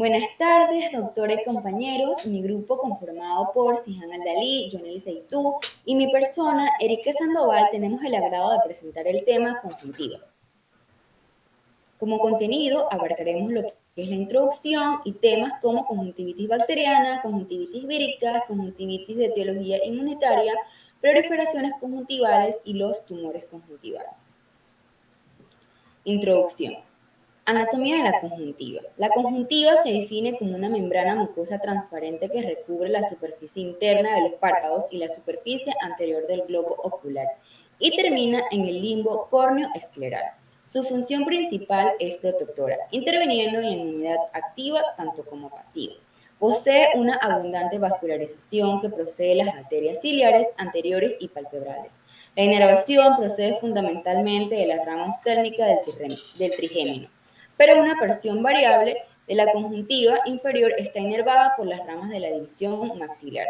Buenas tardes, doctora y compañeros. Mi grupo conformado por Sihan Aldalí, Jonely Seitú y mi persona, Erika Sandoval, tenemos el agrado de presentar el tema conjuntiva. Como contenido, abarcaremos lo que es la introducción y temas como conjuntivitis bacteriana, conjuntivitis vírica, conjuntivitis de etiología inmunitaria, proliferaciones conjuntivales y los tumores conjuntivales. Introducción. Anatomía de la conjuntiva. La conjuntiva se define como una membrana mucosa transparente que recubre la superficie interna de los párpados y la superficie anterior del globo ocular y termina en el limbo córneo-escleral. Su función principal es protectora, interviniendo en la inmunidad activa tanto como pasiva. Posee una abundante vascularización que procede de las arterias ciliares anteriores y palpebrales. La inervación procede fundamentalmente de la rama ostérnica del trigémino, pero una porción variable de la conjuntiva inferior está inervada por las ramas de la división maxilar.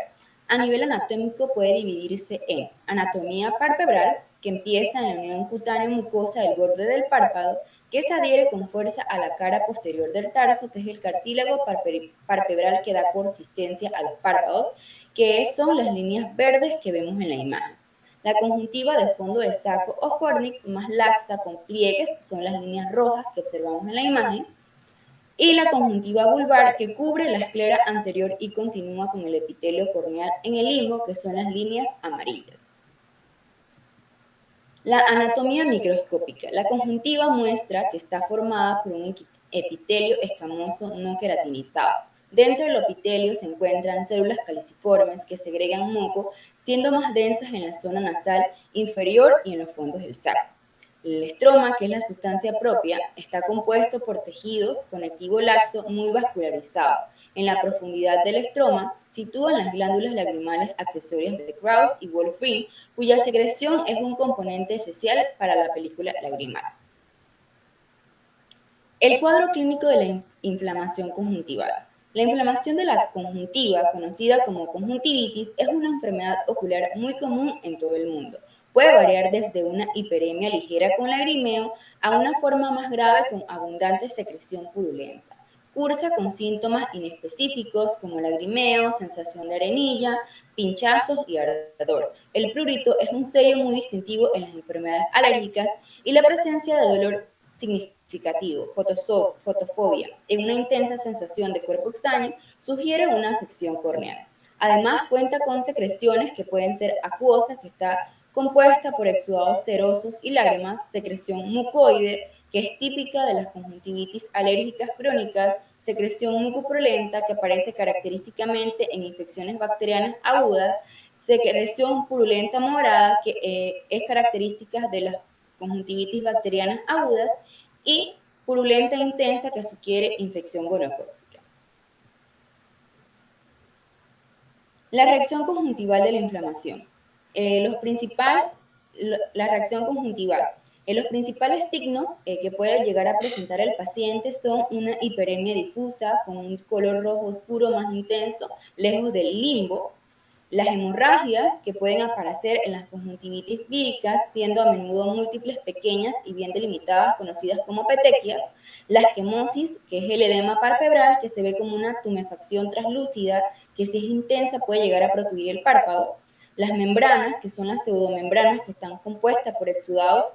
A nivel anatómico puede dividirse en anatomía palpebral, que empieza en la unión cutáneo mucosa del borde del párpado, que se adhiere con fuerza a la cara posterior del tarso, que es el cartílago palpebral que da consistencia a los párpados, que son las líneas verdes que vemos en la imagen. La conjuntiva de fondo de saco o fornix más laxa con pliegues son las líneas rojas que observamos en la imagen, y la conjuntiva vulvar que cubre la esclera anterior y continúa con el epitelio corneal en el limbo, que son las líneas amarillas. La anatomía microscópica. La conjuntiva muestra que está formada por un epitelio escamoso no queratinizado. Dentro del epitelio se encuentran células caliciformes que segregan moco, siendo más densas en la zona nasal inferior y en los fondos del saco. El estroma, que es la sustancia propia, está compuesto por tejidos conectivo laxo muy vascularizado. En la profundidad del estroma sitúan las glándulas lagrimales accesorias de Krauss y Wolfram, cuya secreción es un componente esencial para la película lagrimal. El cuadro clínico de la inflamación conjuntival. La inflamación de la conjuntiva, conocida como conjuntivitis, es una enfermedad ocular muy común en todo el mundo. Puede variar desde una hiperemia ligera con lagrimeo a una forma más grave con abundante secreción purulenta. Cursa con síntomas inespecíficos como lagrimeo, sensación de arenilla, pinchazos y ardor. El prurito es un sello muy distintivo en las enfermedades alérgicas y la presencia de dolor significativo, fotofobia, en una intensa sensación de cuerpo extraño, sugiere una afección corneal. Además, cuenta con secreciones que pueden ser acuosas, que está compuesta por exudados serosos y lágrimas, secreción mucoide, que es típica de las conjuntivitis alérgicas crónicas, secreción mucoprolenta, que aparece característicamente en infecciones bacterianas agudas, secreción purulenta morada, que es característica de las conjuntivitis bacterianas agudas, y purulenta intensa, que sugiere infección gonocócica. La reacción conjuntival de la inflamación. La reacción conjuntival. Los principales signos que puede llegar a presentar el paciente son una hiperemia difusa con un color rojo oscuro más intenso, lejos del limbo. Las hemorragias, que pueden aparecer en las conjuntivitis víricas, siendo a menudo múltiples, pequeñas y bien delimitadas, conocidas como petequias. La esquemosis, que es el edema palpebral, que se ve como una tumefacción translúcida, que si es intensa puede llegar a protuir el párpado. Las membranas, que son las pseudomembranas, que están compuestas por exudados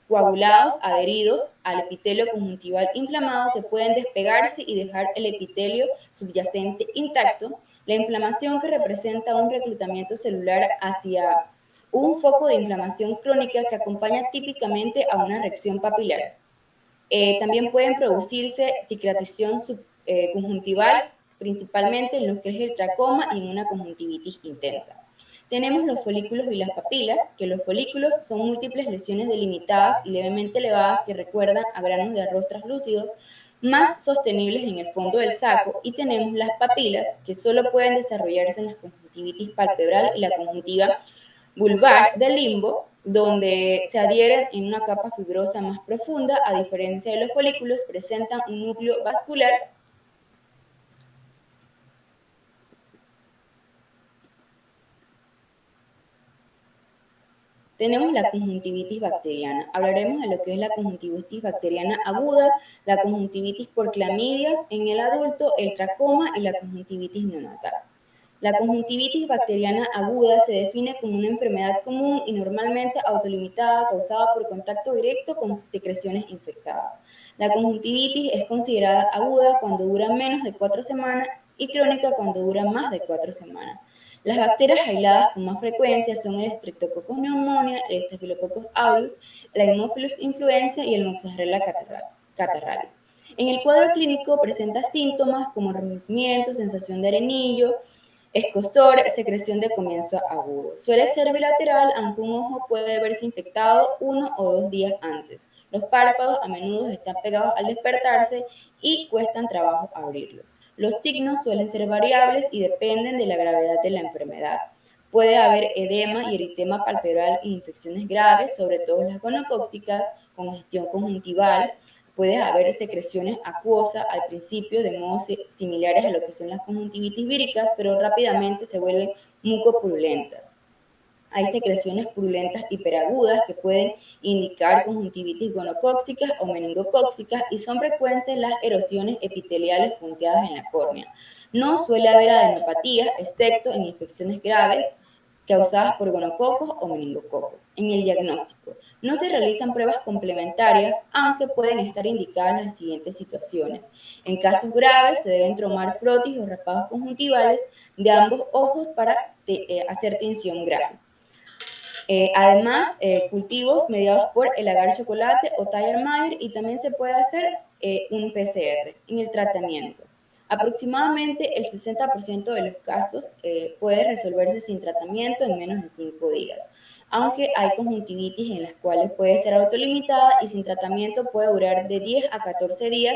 coagulados adheridos al epitelio conjuntival inflamado, que pueden despegarse y dejar el epitelio subyacente intacto. La inflamación, que representa un reclutamiento celular hacia un foco de inflamación crónica que acompaña típicamente a una reacción papilar. También pueden producirse cicatrización conjuntival, principalmente en lo que es el tracoma y en una conjuntivitis intensa. Tenemos los folículos y las papilas, que los folículos son múltiples lesiones delimitadas y levemente elevadas que recuerdan a granos de arroz translúcidos más sostenibles en el fondo del saco, y tenemos las papilas, que solo pueden desarrollarse en la conjuntivitis palpebral y la conjuntiva vulvar del limbo, donde se adhieren en una capa fibrosa más profunda. A diferencia de los folículos, presentan un núcleo vascular tenemos la conjuntivitis bacteriana. Hablaremos de lo que es la conjuntivitis bacteriana aguda, la conjuntivitis por clamidias en el adulto, el tracoma y la conjuntivitis neonatal. La conjuntivitis bacteriana aguda se define como una enfermedad común y normalmente autolimitada causada por contacto directo con secreciones infectadas. La conjuntivitis es considerada aguda cuando dura menos de 4 semanas y crónica cuando dura más de 4 semanas. Las bacterias aisladas con más frecuencia son el Streptococcus pneumoniae, el Staphylococcus aureus, la Haemophilus influenza y el Moxarella catarrhalis. En el cuadro clínico presenta síntomas como enrojecimiento, sensación de arenillo, escozor, secreción de comienzo agudo. Suele ser bilateral, aunque un ojo puede verse infectado 1 o 2 días antes. Los párpados a menudo están pegados al despertarse y cuestan trabajo abrirlos. Los signos suelen ser variables y dependen de la gravedad de la enfermedad. Puede haber edema y eritema palpebral e infecciones graves, sobre todo las gonocócicas, congestión conjuntival. Puede haber secreciones acuosas al principio de modos similares a lo que son las conjuntivitis víricas, pero rápidamente se vuelven mucopurulentas. Hay secreciones purulentas hiperagudas que pueden indicar conjuntivitis gonocócicas o meningocócicas y son frecuentes las erosiones epiteliales punteadas en la córnea. No suele haber adenopatías, excepto en infecciones graves causadas por gonococos o meningococos. En el diagnóstico, no se realizan pruebas complementarias, aunque pueden estar indicadas las siguientes situaciones. En casos graves, se deben tomar frotis o raspados conjuntivales de ambos ojos para hacer tinción grave. Además, cultivos mediados por el agar chocolate o Thayer-Mayer y también se puede hacer un PCR en el tratamiento. Aproximadamente el 60% de los casos puede resolverse sin tratamiento en menos de 5 días, aunque hay conjuntivitis en las cuales puede ser autolimitada y sin tratamiento puede durar de 10 a 14 días.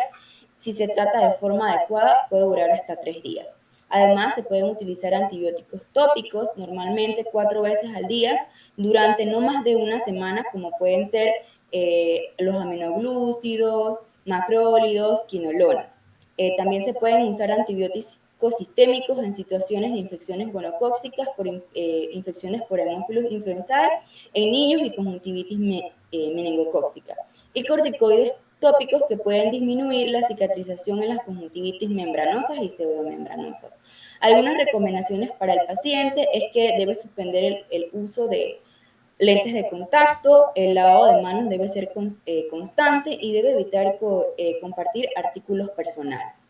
Si se trata de forma adecuada, puede durar hasta 3 días. Además, se pueden utilizar antibióticos tópicos, normalmente 4 veces al día, durante no más de una semana, como pueden ser los aminoglúcidos, macrólidos, quinolonas. También se pueden usar antibióticos sistémicos en situaciones de infecciones gonocócicas, por infecciones por Haemophilus influenzae en niños y conjuntivitis meningocócica. Y corticoides tópicos que pueden disminuir la cicatrización en las conjuntivitis membranosas y pseudomembranosas. Algunas recomendaciones para el paciente es que debe suspender el uso de lentes de contacto, el lavado de manos debe ser constante y debe evitar compartir artículos personales.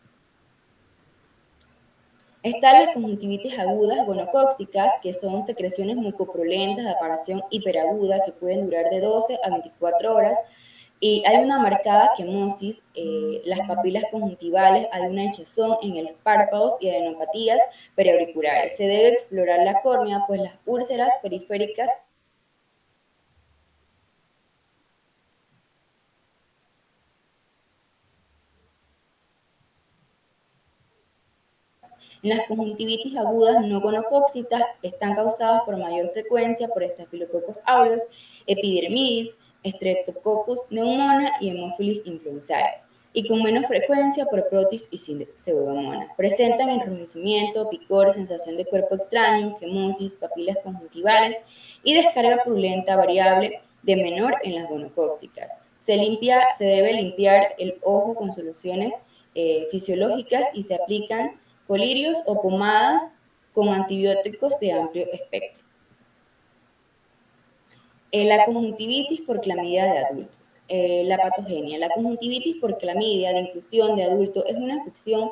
Están las conjuntivitis agudas gonocócicas, que son secreciones mucopurulentas de aparición hiperaguda que pueden durar de 12 a 24 horas. Y hay una marcada quemosis, las papilas conjuntivales, hay una hinchazón en los párpados y adenopatías periauriculares. Se debe explorar la córnea, pues las úlceras periféricas en las conjuntivitis agudas no gonocócicas están causadas por mayor frecuencia por Staphylococcus aureus, epidermidis, Streptococcus pneumoniae y Haemophilus influenzae, y con menos frecuencia por protis y pseudomonas. Presentan enrojecimiento, picor, sensación de cuerpo extraño, quemosis, papilas conjuntivales y descarga purulenta variable de menor en las gonocócicas. Se debe limpiar el ojo con soluciones fisiológicas y se aplican colirios o pomadas con antibióticos de amplio espectro. La conjuntivitis por clamidia de adultos. La patogenia. La conjuntivitis por clamidia de inclusión de adulto es una infección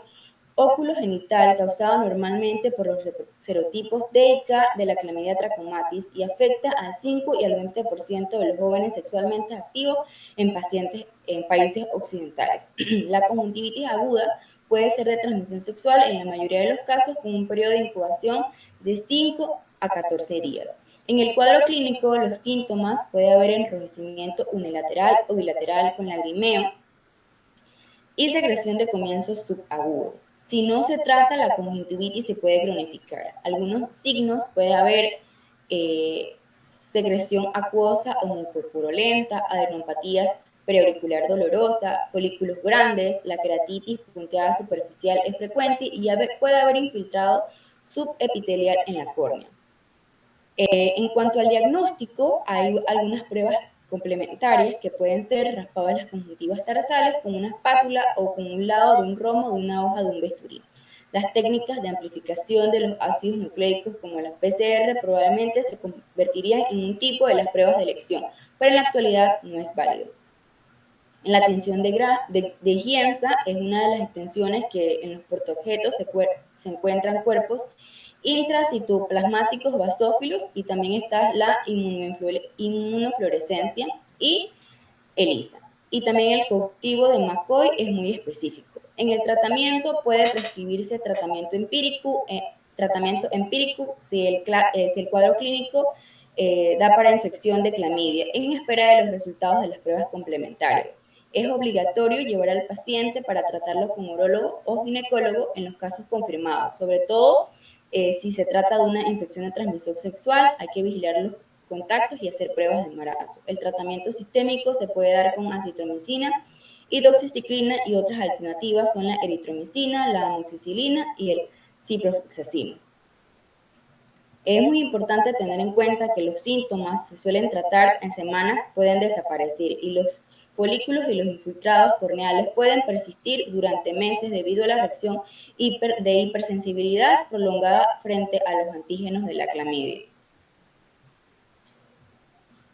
oculogenital causada normalmente por los serotipos DIK de la clamidia trachomatis y afecta al 5 y al 20% de los jóvenes sexualmente activos en pacientes en países occidentales. La conjuntivitis aguda puede ser de transmisión sexual en la mayoría de los casos con un periodo de incubación de 5 a 14 días. En el cuadro clínico, los síntomas puede haber enrojecimiento unilateral o bilateral con lagrimeo y secreción de comienzo subagudo. Si no se trata, la conjuntivitis se puede cronificar. Algunos signos puede haber secreción acuosa o mucopurulenta, adenopatías preauricular dolorosa, folículos grandes, la queratitis punteada superficial es frecuente y puede haber infiltrado subepitelial en la córnea. En cuanto al diagnóstico, hay algunas pruebas complementarias que pueden ser raspado de las conjuntivas tarsales con una espátula o con un lado de un romo de una hoja de un bisturí. Las técnicas de amplificación de los ácidos nucleicos como la PCR probablemente se convertirían en un tipo de las pruebas de elección, pero en la actualidad no es válido. En la tensión de Gienza es una de las extensiones que en los portaobjetos se encuentran cuerpos intracitoplasmáticos basófilos y también está la inmunofluorescencia y ELISA. Y también el cultivo de McCoy es muy específico. En el tratamiento puede prescribirse tratamiento empírico si el cuadro clínico da para infección de clamidia en espera de los resultados de las pruebas complementarias. Es obligatorio llevar al paciente para tratarlo con urólogo o ginecólogo en los casos confirmados, sobre todo si se trata de una infección de transmisión sexual, hay que vigilar los contactos y hacer pruebas de embarazo. El tratamiento sistémico se puede dar con acitromicina y doxiciclina y otras alternativas son la eritromicina, la amoxicilina y el ciprofloxacino. Es muy importante tener en cuenta que los síntomas se suelen tratar en semanas, pueden desaparecer y los folículos y los infiltrados corneales pueden persistir durante meses debido a la reacción de hipersensibilidad prolongada frente a los antígenos de la clamidia.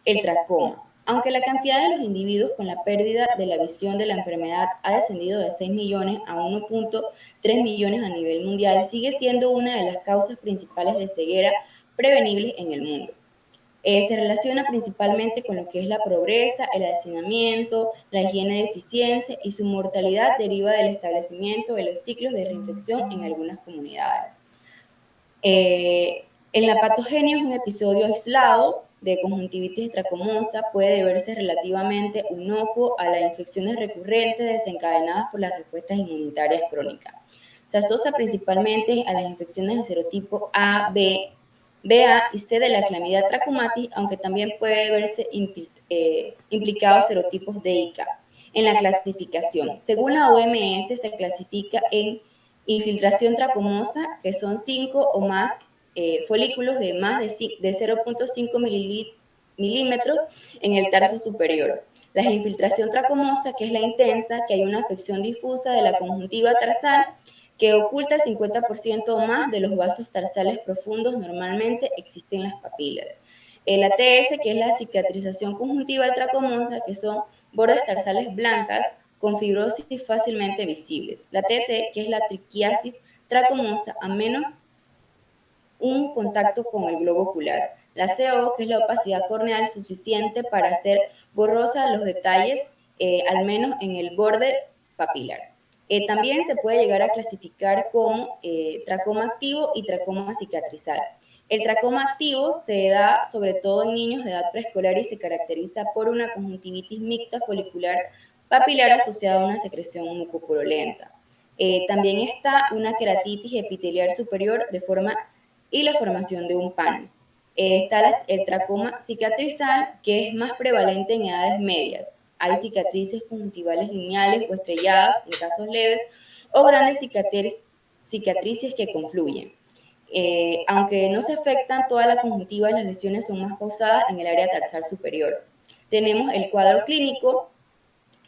El tracoma. Aunque la cantidad de los individuos con la pérdida de la visión de la enfermedad ha descendido de 6 millones a 1.3 millones a nivel mundial, sigue siendo una de las causas principales de ceguera prevenibles en el mundo. Se relaciona principalmente con lo que es la pobreza, el hacinamiento, la higiene deficiente y su mortalidad deriva del establecimiento de los ciclos de reinfección en algunas comunidades. En la patogenia es un episodio aislado de conjuntivitis tracomosa, puede deberse relativamente inocuo a las infecciones recurrentes desencadenadas por las respuestas inmunitarias crónicas. Se asocia principalmente a las infecciones de serotipo A, B, BA y C de la clamidia trachomatis, aunque también puede verse implicados serotipos D y K. En la clasificación, según la OMS, se clasifica en infiltración tracomosa, que son 5 o más folículos de más de 0.5 milímetros en el tarso superior. La infiltración tracomosa, que es la intensa, que hay una afección difusa de la conjuntiva tarsal, que oculta el 50% o más de los vasos tarsales profundos, normalmente existen las papilas. El ATS, que es la cicatrización conjuntiva tracomosa, que son bordes tarsales blancas con fibrosis fácilmente visibles. La TT, que es la triquiasis tracomosa, a menos un contacto con el globo ocular. La CO, que es la opacidad corneal suficiente para hacer borrosa los detalles, al menos en el borde papilar. También se puede llegar a clasificar como tracoma activo y tracoma cicatrizal. El tracoma activo se da sobre todo en niños de edad preescolar y se caracteriza por una conjuntivitis mixta folicular papilar asociada a una secreción mucopurulenta. También está una queratitis epitelial superior de forma y la formación de un panus. Está el tracoma cicatrizal, que es más prevalente en edades medias. Hay cicatrices conjuntivales lineales o estrelladas en casos leves o grandes cicatrices que confluyen. Aunque no se afectan toda la conjuntiva, las lesiones son más causadas en el área tarsal superior. Tenemos el cuadro clínico,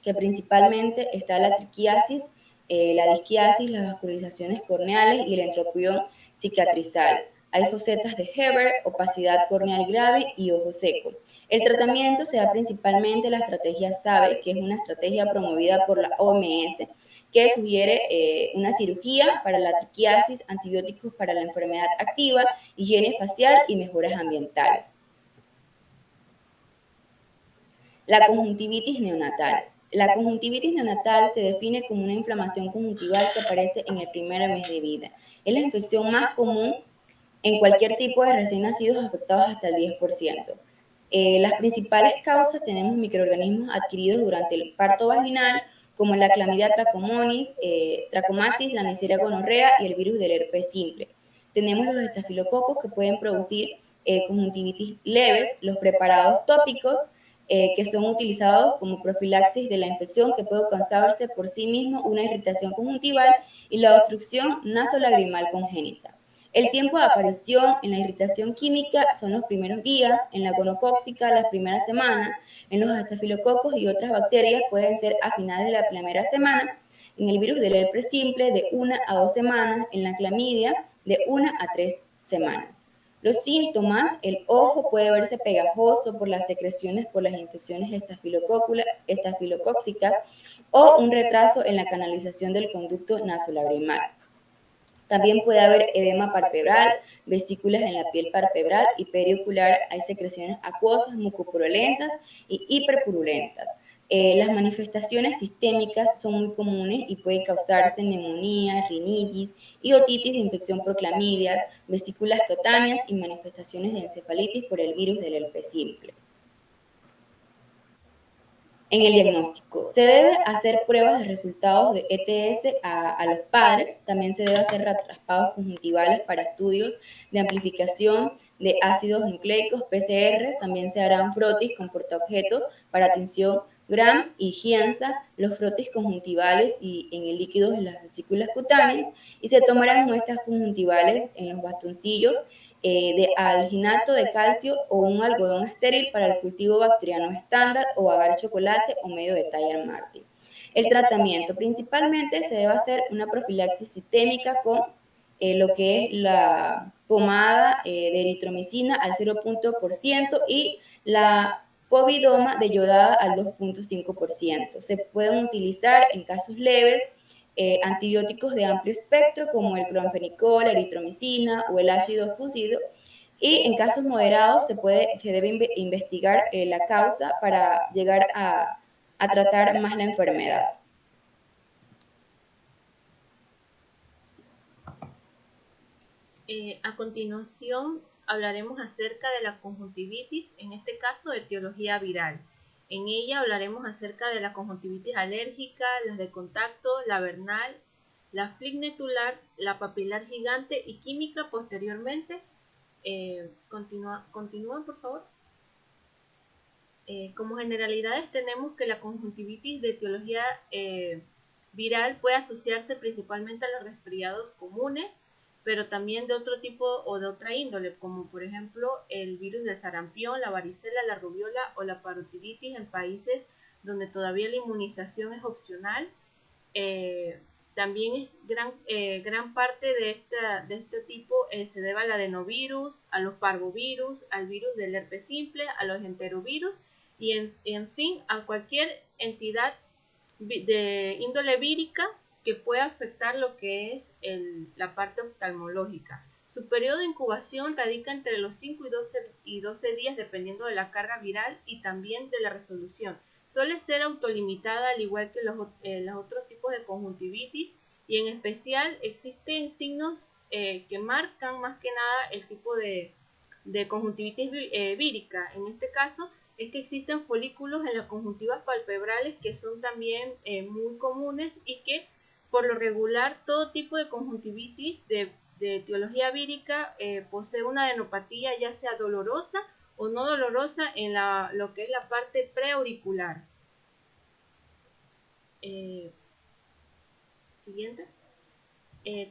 que principalmente está la triquiasis, la disquiasis, las vascularizaciones corneales y el entropión cicatrizal. Hay fosetas de Heber, opacidad corneal grave y ojo seco. El tratamiento se da principalmente la estrategia SABE, que es una estrategia promovida por la OMS, que sugiere una cirugía para la triquiasis, antibióticos para la enfermedad activa, higiene facial y mejoras ambientales. La conjuntivitis neonatal. La conjuntivitis neonatal se define como una inflamación conjuntival que aparece en el primer mes de vida. Es la infección más común en cualquier tipo de recién nacidos afectados hasta el 10%. Las principales causas tenemos microorganismos adquiridos durante el parto vaginal, como la clamidia trachomatis, la Neisseria gonorrea y el virus del herpes simple. Tenemos los estafilococos que pueden producir conjuntivitis leves, los preparados tópicos, que son utilizados como profilaxis de la infección, que puede causarse por sí mismo una irritación conjuntival y la obstrucción nasolagrimal congénita. El tiempo de aparición en la irritación química son los primeros días, en la gonocócica las primeras semanas, en los estafilococos y otras bacterias pueden ser a finales de la primera semana, en el virus del herpes simple de 1 a 2 semanas, en la clamidia de 1 a 3 semanas. Los síntomas, el ojo puede verse pegajoso por las secreciones por las infecciones estafilocócicas o un retraso en la canalización del conducto nasolagrimal. También puede haber edema palpebral, vesículas en la piel palpebral y periocular. Hay secreciones acuosas, mucopurulentas y hiperpurulentas. Las manifestaciones sistémicas son muy comunes y pueden causarse neumonía, rinitis y otitis de infección por clamidias, vesículas cutáneas y manifestaciones de encefalitis por el virus del herpes simple. En el diagnóstico, se debe hacer pruebas de resultados de ETS a los padres. También se debe hacer raspados conjuntivales para estudios de amplificación de ácidos nucleicos, PCRs. También se harán frotis con portaobjetos para tinción Gram y Gienza, los frotis conjuntivales y en el líquido de las vesículas cutáneas. Y se tomarán muestras conjuntivales en los bastoncillos de alginato de calcio o un algodón estéril para el cultivo bacteriano estándar o agar chocolate o medio de Tyer Martin. El tratamiento principalmente se debe hacer una profilaxis sistémica con lo que es la pomada de eritromicina al 0% y la povidoma de yodada al 2,5%. Se pueden utilizar en casos leves antibióticos de amplio espectro como el clorfenicol, la eritromicina o el ácido fúsido, y en casos moderados se debe investigar la causa para llegar a tratar más la enfermedad. A continuación hablaremos acerca de la conjuntivitis, en este caso de etiología viral. En ella hablaremos acerca de la conjuntivitis alérgica, las de contacto, la vernal, la flignetular, la papilar gigante y química posteriormente. Continúa por favor. Como generalidades tenemos que la conjuntivitis de etiología viral puede asociarse principalmente a los resfriados comunes, pero también de otro tipo o de otra índole, como por ejemplo el virus del sarampión, la varicela, la rubiola o la parotiditis en países donde todavía la inmunización es opcional. También es gran parte de este tipo se debe al adenovirus, a los parvovirus, al virus del herpes simple, a los enterovirus y en fin a cualquier entidad de índole vírica que pueda afectar lo que es la parte oftalmológica. Su periodo de incubación radica entre los 5 y 12 días dependiendo de la carga viral y también de la resolución. Suele ser autolimitada al igual que los otros tipos de conjuntivitis y en especial existen signos que marcan más que nada el tipo de conjuntivitis vírica. En este caso es que existen folículos en las conjuntivas palpebrales que son también muy comunes y que por lo regular todo tipo de conjuntivitis de etiología vírica posee una adenopatía ya sea dolorosa o no dolorosa en lo que es la parte preauricular. Siguiente.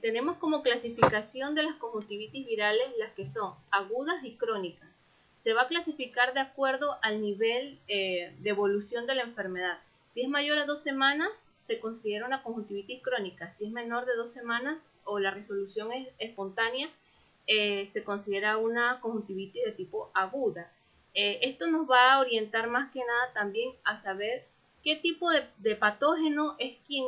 Tenemos como clasificación de las conjuntivitis virales las que son agudas y crónicas. Se va a clasificar de acuerdo al nivel de evolución de la enfermedad. Si es mayor a 2 semanas, se considera una conjuntivitis crónica. Si es menor de 2 semanas o la resolución es espontánea, se considera una conjuntivitis de tipo aguda. Esto nos va a orientar más que nada también a saber qué tipo de patógeno es quien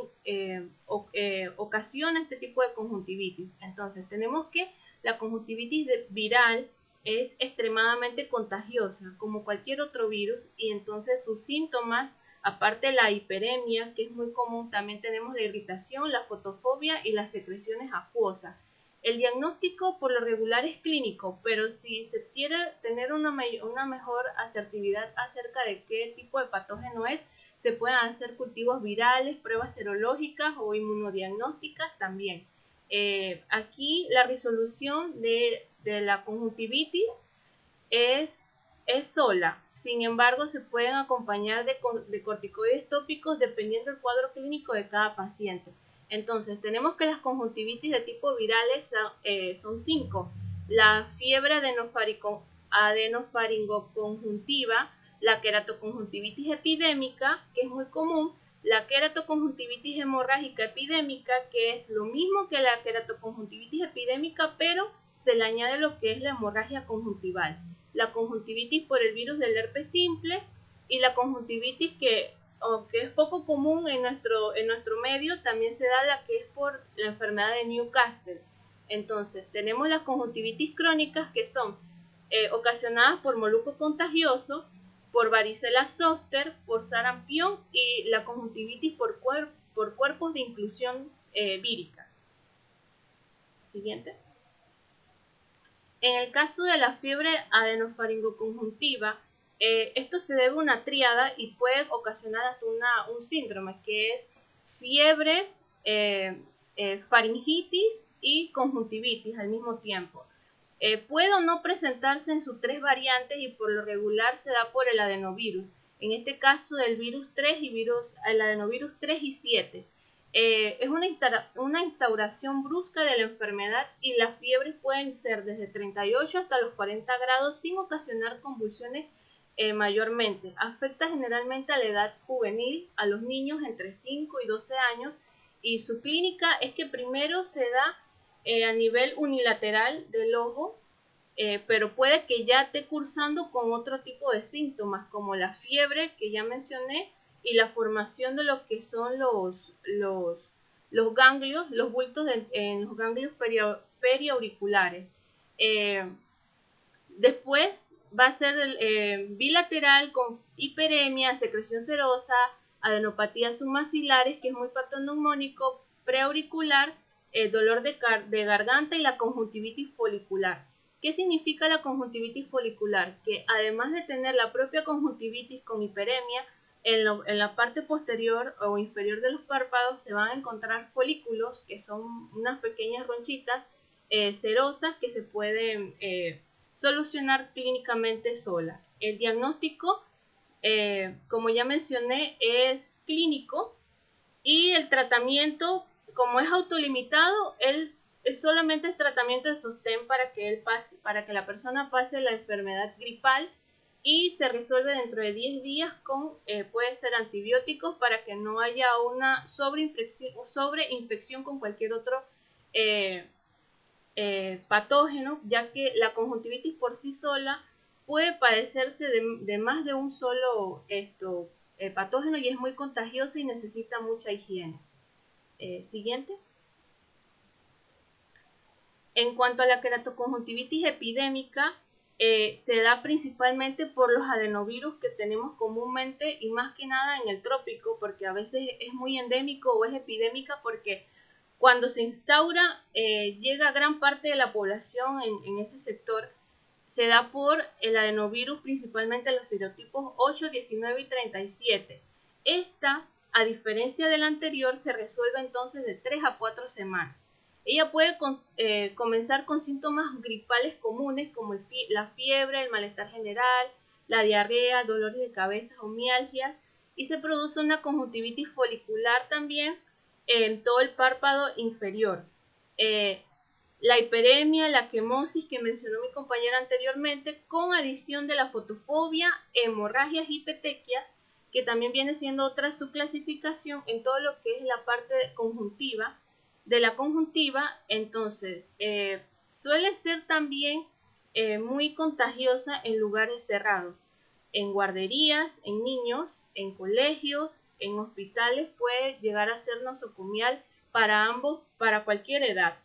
ocasiona este tipo de conjuntivitis. Entonces, tenemos que la conjuntivitis viral es extremadamente contagiosa, como cualquier otro virus, y entonces sus síntomas, aparte de la hiperemia, que es muy común, también tenemos la irritación, la fotofobia y las secreciones acuosas. El diagnóstico por lo regular es clínico, pero si se quiere tener una mejor asertividad acerca de qué tipo de patógeno es, se pueden hacer cultivos virales, pruebas serológicas o inmunodiagnósticas también. Aquí la resolución de la conjuntivitis es sola. Sin embargo, se pueden acompañar de corticoides tópicos dependiendo del cuadro clínico de cada paciente. Entonces, tenemos que las conjuntivitis de tipo virales son 5. La fiebre adenofaringoconjuntiva, la queratoconjuntivitis epidémica, que es muy común, la queratoconjuntivitis hemorrágica epidémica, que es lo mismo que la queratoconjuntivitis epidémica, pero se le añade lo que es la hemorragia conjuntival, la conjuntivitis por el virus del herpes simple y la conjuntivitis que, aunque es poco común en nuestro medio, también se da la que es por la enfermedad de Newcastle. Entonces, tenemos las conjuntivitis crónicas que son ocasionadas por moluco contagioso, por varicela zoster, por sarampión y la conjuntivitis por cuerpos de inclusión vírica. Siguiente. En el caso de la fiebre adenofaringoconjuntiva, esto se debe a una tríada y puede ocasionar hasta un síndrome que es fiebre, faringitis y conjuntivitis al mismo tiempo. Puede o no presentarse en sus 3 variantes y por lo regular se da por el adenovirus. En este caso del virus 3 y el adenovirus 3 y 7. Es una instauración brusca de la enfermedad y las fiebres pueden ser desde 38 hasta los 40 grados sin ocasionar convulsiones mayormente. Afecta generalmente a la edad juvenil, a los niños entre 5 y 12 años y su clínica es que primero se da a nivel unilateral del ojo, pero puede que ya esté cursando con otro tipo de síntomas como la fiebre que ya mencioné y la formación de lo que son los ganglios, los bultos en los ganglios periauriculares. Después va a ser bilateral con hiperemia, secreción serosa, adenopatías submaxilares, que es muy patoneumónico, preauricular, dolor de garganta y la conjuntivitis folicular. ¿Qué significa la conjuntivitis folicular? Que además de tener la propia conjuntivitis con hiperemia, en la parte posterior o inferior de los párpados se van a encontrar folículos, que son unas pequeñas ronchitas cerosas que se pueden solucionar clínicamente sola. El diagnóstico, como ya mencioné, es clínico y el tratamiento, como es autolimitado, es solamente el tratamiento de sostén para que la persona pase la enfermedad gripal y se resuelve dentro de 10 días con, puede ser antibióticos para que no haya una sobreinfección con cualquier otro patógeno, ya que la conjuntivitis por sí sola puede padecerse de más de un solo patógeno y es muy contagiosa y necesita mucha higiene. Siguiente. En cuanto a la queratoconjuntivitis epidémica, se da principalmente por los adenovirus que tenemos comúnmente y más que nada en el trópico, porque a veces es muy endémico o es epidémica porque cuando se instaura llega a gran parte de la población en ese sector, se da por el adenovirus, principalmente los serotipos 8, 19 y 37. Esta, a diferencia del anterior, se resuelve entonces de 3 a 4 semanas. Ella puede comenzar con síntomas gripales comunes como la fiebre, el malestar general, la diarrea, dolores de cabeza o mialgias y se produce una conjuntivitis folicular también en todo el párpado inferior. La hiperemia, la quemosis que mencionó mi compañera anteriormente, con adición de la fotofobia, hemorragias y petequias, que también viene siendo otra subclasificación en todo lo que es la parte conjuntiva, de la conjuntiva, entonces suele ser también muy contagiosa en lugares cerrados, en guarderías, en niños, en colegios, en hospitales, puede llegar a ser nosocomial para ambos, para cualquier edad,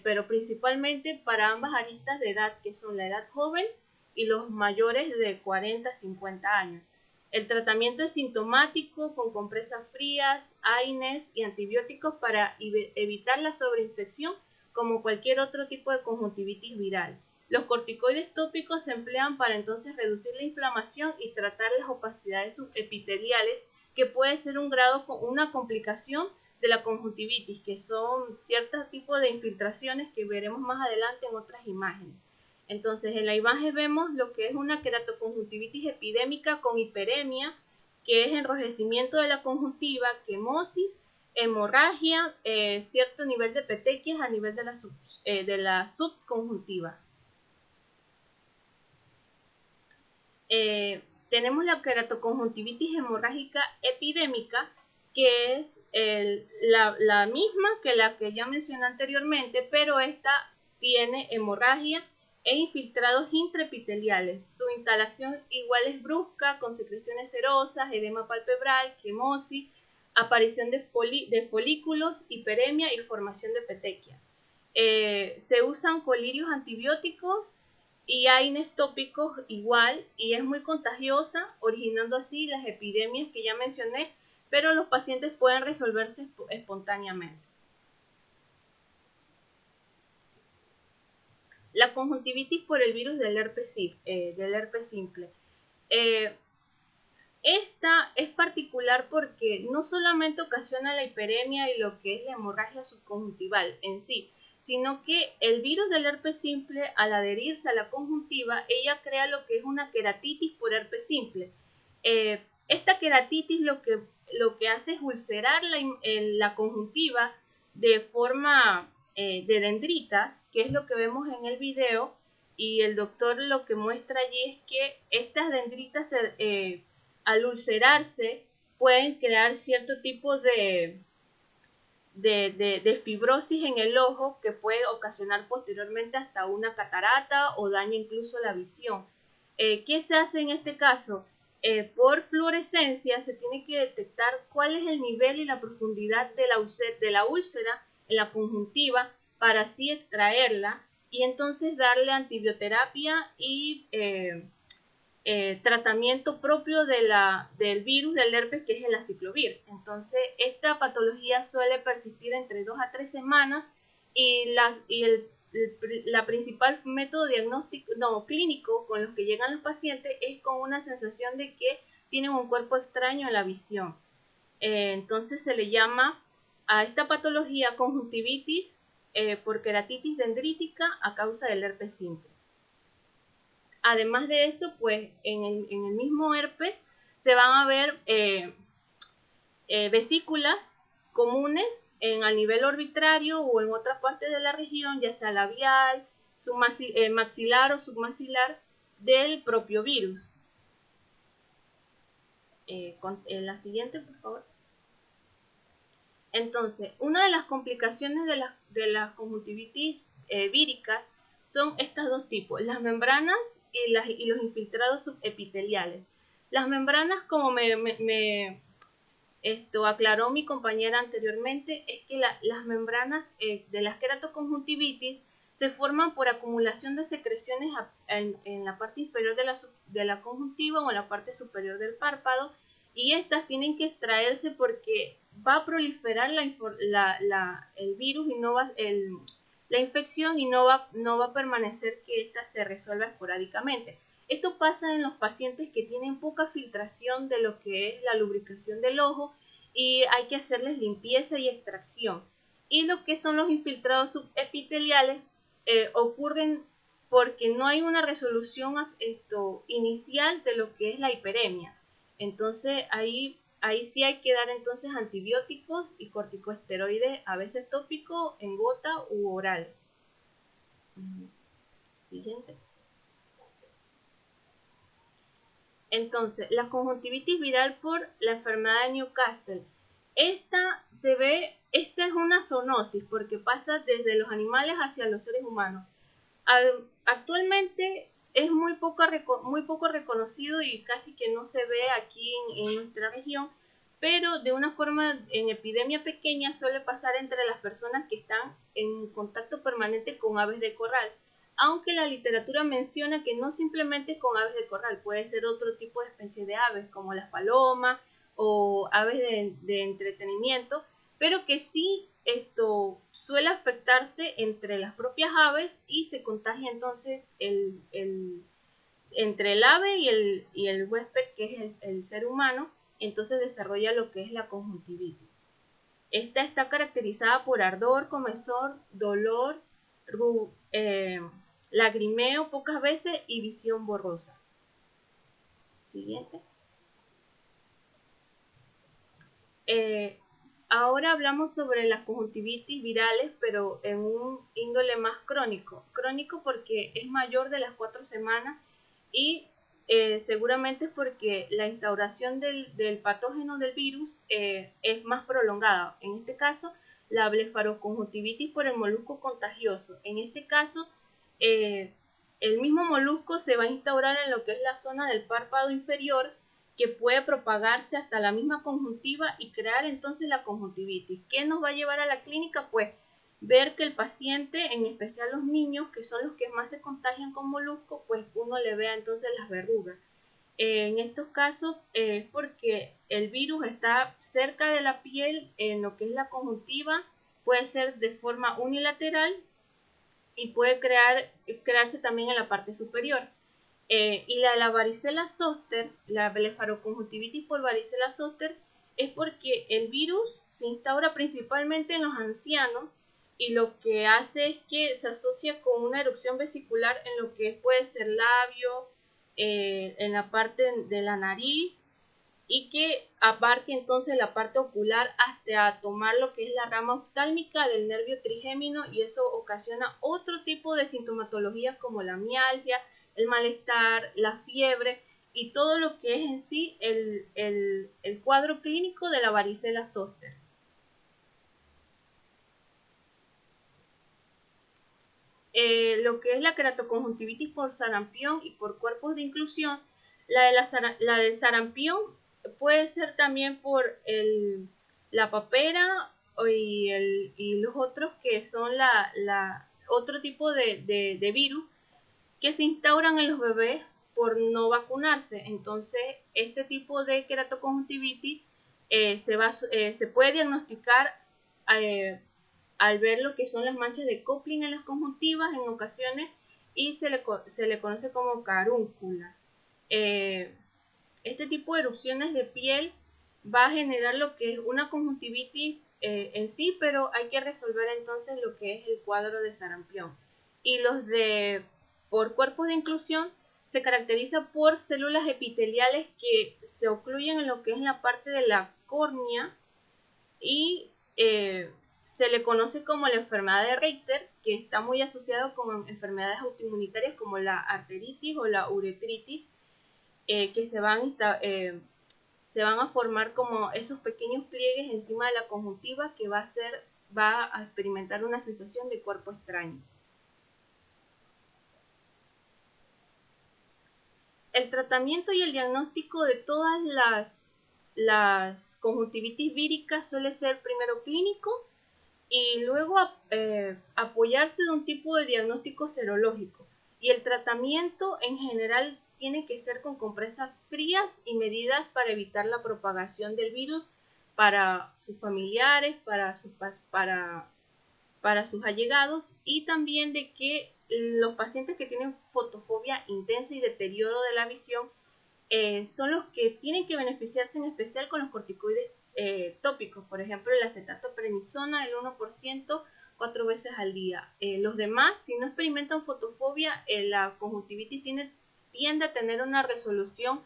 pero principalmente para ambas aristas de edad, que son la edad joven y los mayores de 40 a 50 años. El tratamiento es sintomático con compresas frías, AINES y antibióticos para evitar la sobreinfección como cualquier otro tipo de conjuntivitis viral. Los corticoides tópicos se emplean para entonces reducir la inflamación y tratar las opacidades subepiteliales, que puede ser una complicación de la conjuntivitis, que son ciertos tipos de infiltraciones que veremos más adelante en otras imágenes. Entonces, en la imagen vemos lo que es una queratoconjuntivitis epidémica con hiperemia, que es enrojecimiento de la conjuntiva, quemosis, hemorragia, cierto nivel de petequias a nivel de la subconjuntiva. Tenemos la queratoconjuntivitis hemorrágica epidémica, que es la misma que la que ya mencioné anteriormente, pero esta tiene hemorragia e infiltrados intraepiteliales. Su instalación igual es brusca, con secreciones serosas, edema palpebral, quemosis, aparición de folículos, hiperemia y formación de petequias. Se usan colirios antibióticos y AINES tópicos igual, y es muy contagiosa, originando así las epidemias que ya mencioné, pero los pacientes pueden resolverse espontáneamente. La conjuntivitis por el virus del herpes simple. Esta es particular porque no solamente ocasiona la hiperemia y lo que es la hemorragia subconjuntival en sí, sino que el virus del herpes simple, al adherirse a la conjuntiva, ella crea lo que es una queratitis por herpes simple. Esta queratitis lo que hace es ulcerar la conjuntiva de forma de dendritas, que es lo que vemos en el video, y el doctor lo que muestra allí es que estas dendritas al ulcerarse pueden crear cierto tipo de fibrosis en el ojo que puede ocasionar posteriormente hasta una catarata o daña incluso la visión. ¿Qué se hace en este caso? Por fluorescencia se tiene que detectar cuál es el nivel y la profundidad de la úlcera en la conjuntiva para así extraerla y entonces darle antibioterapia y tratamiento propio del virus del herpes, que es el aciclovir. Entonces, esta patología suele persistir entre 2 a 3 semanas y la principal método diagnóstico clínico con los que llegan los pacientes es con una sensación de que tienen un cuerpo extraño en la visión. Entonces se le llama a esta patología conjuntivitis por queratitis dendrítica a causa del herpes simple. Además de eso, pues en el mismo herpes se van a ver vesículas comunes al nivel orbitario o en otras partes de la región, ya sea labial, maxilar o submaxilar del propio virus. La siguiente, por favor. Entonces, una de las complicaciones de las conjuntivitis víricas son estos dos tipos, las membranas y los infiltrados subepiteliales. Las membranas, como esto aclaró mi compañera anteriormente, es que las membranas de las queratoconjuntivitis se forman por acumulación de secreciones en la parte inferior de la conjuntiva o en la parte superior del párpado, y estas tienen que extraerse porque va a proliferar el virus y la infección y no va a permanecer que ésta se resuelva esporádicamente. Esto pasa en los pacientes que tienen poca filtración de lo que es la lubricación del ojo y hay que hacerles limpieza y extracción. Y lo que son los infiltrados subepiteliales ocurren porque no hay una resolución inicial de lo que es la hiperemia. Entonces ahí sí hay que dar entonces antibióticos y corticosteroides, a veces tópico, en gota u oral. Siguiente. Entonces, la conjuntivitis viral por la enfermedad de Newcastle. Esta es una zoonosis porque pasa desde los animales hacia los seres humanos. Actualmente es muy poco reconocido y casi que no se ve aquí en nuestra región, pero de una forma en epidemia pequeña suele pasar entre las personas que están en contacto permanente con aves de corral, aunque la literatura menciona que no simplemente con aves de corral, puede ser otro tipo de especie de aves como las palomas o aves de entretenimiento, pero que sí esto suele afectarse entre las propias aves y se contagia entonces entre el ave y el huésped, que es el ser humano, entonces desarrolla lo que es la conjuntivitis. Esta está caracterizada por ardor, comezón, dolor, lagrimeo pocas veces y visión borrosa. Siguiente. Ahora hablamos sobre las conjuntivitis virales, pero en un índole más crónico. Crónico porque es mayor de las 4 semanas y seguramente es porque la instauración del patógeno del virus es más prolongada. En este caso, la blefaroconjuntivitis por el molusco contagioso. En este caso, eh, el mismo molusco se va a instaurar en lo que es la zona del párpado inferior, que puede propagarse hasta la misma conjuntiva y crear entonces la conjuntivitis. ¿Qué nos va a llevar a la clínica? Pues ver que el paciente, en especial los niños, que son los que más se contagian con molusco, pues uno le vea entonces las verrugas. En estos casos es porque el virus está cerca de la piel, en lo que es la conjuntiva, puede ser de forma unilateral y puede crearse también en la parte superior. Y la varicela zoster, la blefaroconjuntivitis por varicela zoster, es porque el virus se instaura principalmente en los ancianos y lo que hace es que se asocia con una erupción vesicular en lo que puede ser labio, en la parte de la nariz, y que abarque entonces la parte ocular hasta tomar lo que es la rama oftálmica del nervio trigémino, y eso ocasiona otro tipo de sintomatologías como la mialgia, el malestar, la fiebre y todo lo que es en sí el cuadro clínico de la varicela zoster. Lo que es la keratoconjuntivitis por sarampión y por cuerpos de inclusión, la de sarampión puede ser también por la papera y los otros que son otro tipo de virus que se instauran en los bebés por no vacunarse. Entonces, este tipo de keratoconjuntivitis se puede diagnosticar eh, al ver lo que son las manchas de Kopling en las conjuntivas en ocasiones, y se le conoce como carúncula. Eh, este tipo de erupciones de piel va a generar lo que es una conjuntivitis en sí, pero hay que resolver entonces lo que es el cuadro de sarampión. Y los de por cuerpos de inclusión se caracteriza por células epiteliales que se ocluyen en lo que es la parte de la córnea, y se le conoce como la enfermedad de Reiter, que está muy asociado con enfermedades autoinmunitarias como la arteritis o la uretritis, que se van a formar como esos pequeños pliegues encima de la conjuntiva que va a experimentar una sensación de cuerpo extraño. El tratamiento y el diagnóstico de todas las conjuntivitis víricas suele ser primero clínico y luego apoyarse de un tipo de diagnóstico serológico. Y el tratamiento en general tiene que ser con compresas frías y medidas para evitar la propagación del virus para sus familiares, para sus allegados, y también de que los pacientes que tienen fotofobia intensa y deterioro de la visión son los que tienen que beneficiarse en especial con los corticoides tópicos, por ejemplo el acetato prednisona, el 1% 4 veces al día. Los demás, si no experimentan fotofobia, la conjuntivitis tiende a tener una resolución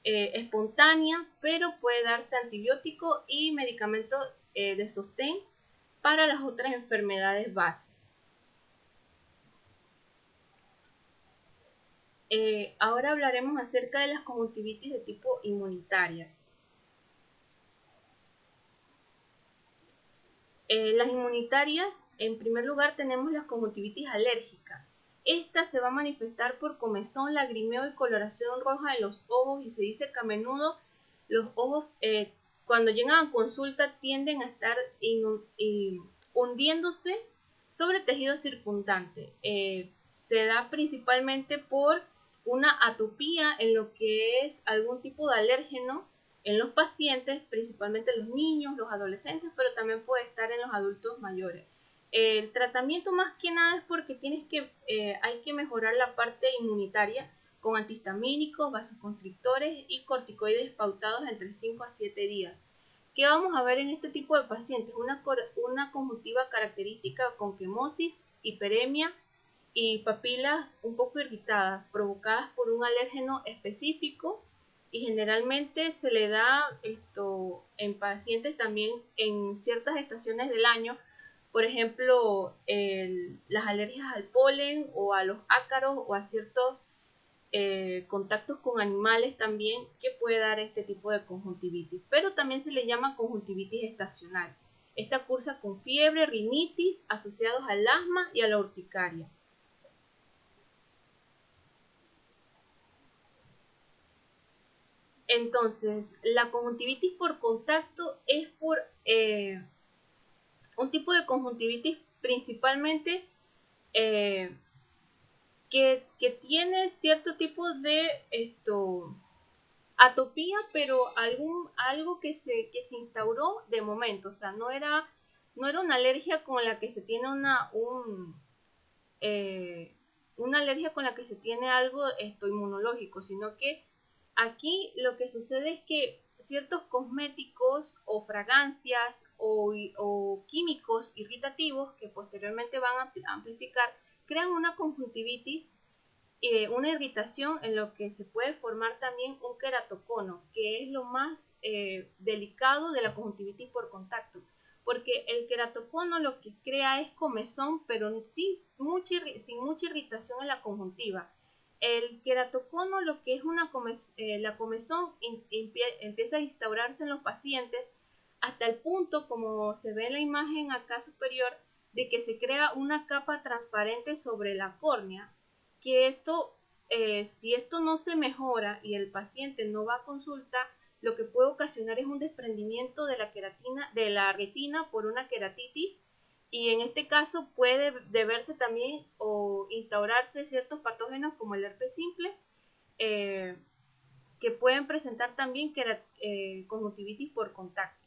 espontánea, pero puede darse antibiótico y medicamento de sostén para las otras enfermedades base. Ahora hablaremos acerca de las conjuntivitis de tipo inmunitarias. Las inmunitarias, en primer lugar tenemos las conjuntivitis alérgicas. Esta se va a manifestar por comezón, lagrimeo y coloración roja en los ojos, y se dice que a menudo los ojos cuando llegan a consulta tienden a estar hundiéndose sobre tejido circundante. Se da principalmente por una atopía en lo que es algún tipo de alérgeno en los pacientes, principalmente los niños, los adolescentes, pero también puede estar en los adultos mayores. El tratamiento más que nada es porque hay que mejorar la parte inmunitaria con antihistamínicos, vasoconstrictores y corticoides pautados entre 5 a 7 días. ¿Qué vamos a ver en este tipo de pacientes? Una conjuntiva característica con quemosis, hiperemia y papilas un poco irritadas, provocadas por un alérgeno específico, y generalmente se le da esto en pacientes también en ciertas estaciones del año, por ejemplo, las alergias al polen o a los ácaros o a ciertos contactos con animales también que puede dar este tipo de conjuntivitis, pero también se le llama conjuntivitis estacional. Esta cursa con fiebre, rinitis asociados al asma y a la urticaria. Entonces, la conjuntivitis por contacto es por un tipo de conjuntivitis principalmente eh, que tiene cierto tipo de atopía, pero algo que se instauró de momento, o sea, no era una alergia con la que se tiene una alergia con la que se tiene algo inmunológico, sino que aquí lo que sucede es que ciertos cosméticos o fragancias o químicos irritativos que posteriormente van a amplificar crean una conjuntivitis, una irritación en lo que se puede formar también un queratocono, que es lo más delicado de la conjuntivitis por contacto, porque el queratocono lo que crea es comezón, pero sin mucha irritación en la conjuntiva. El queratocono lo que es la comezón empieza a instaurarse en los pacientes hasta el punto, como se ve en la imagen acá superior, de que se crea una capa transparente sobre la córnea, que si esto no se mejora y el paciente no va a consulta, lo que puede ocasionar es un desprendimiento de la retina por una queratitis, y en este caso puede deberse también o instaurarse ciertos patógenos como el herpes simple, eh, que pueden presentar también conjuntivitis por contacto.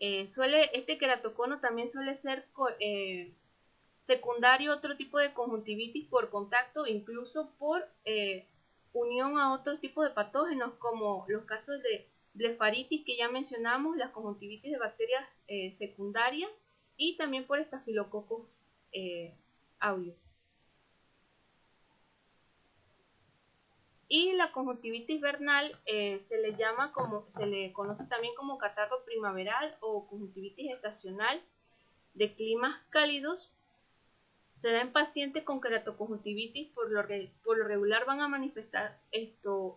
Este queratocono también suele ser secundario a otro tipo de conjuntivitis por contacto, incluso por unión a otros tipos de patógenos, como los casos de blefaritis que ya mencionamos, las conjuntivitis de bacterias secundarias, y también por estafilococos aureus. Y la conjuntivitis vernal se le conoce también como catarro primaveral o conjuntivitis estacional de climas cálidos. Se da en pacientes con queratoconjuntivitis, por lo regular van a manifestar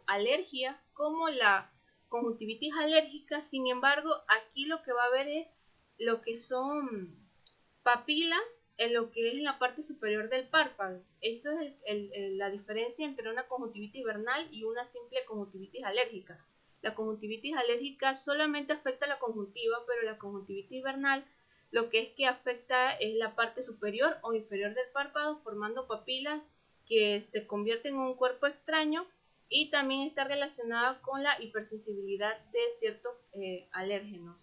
alergia, como la conjuntivitis alérgica. Sin embargo, aquí lo que va a haber es lo que son papilas en lo que es la parte superior del párpado. Esto es la diferencia entre una conjuntivitis vernal y una simple conjuntivitis alérgica. La conjuntivitis alérgica solamente afecta la conjuntiva, pero la conjuntivitis vernal lo que es que afecta es la parte superior o inferior del párpado, formando papilas que se convierten en un cuerpo extraño, y también está relacionada con la hipersensibilidad de ciertos alérgenos.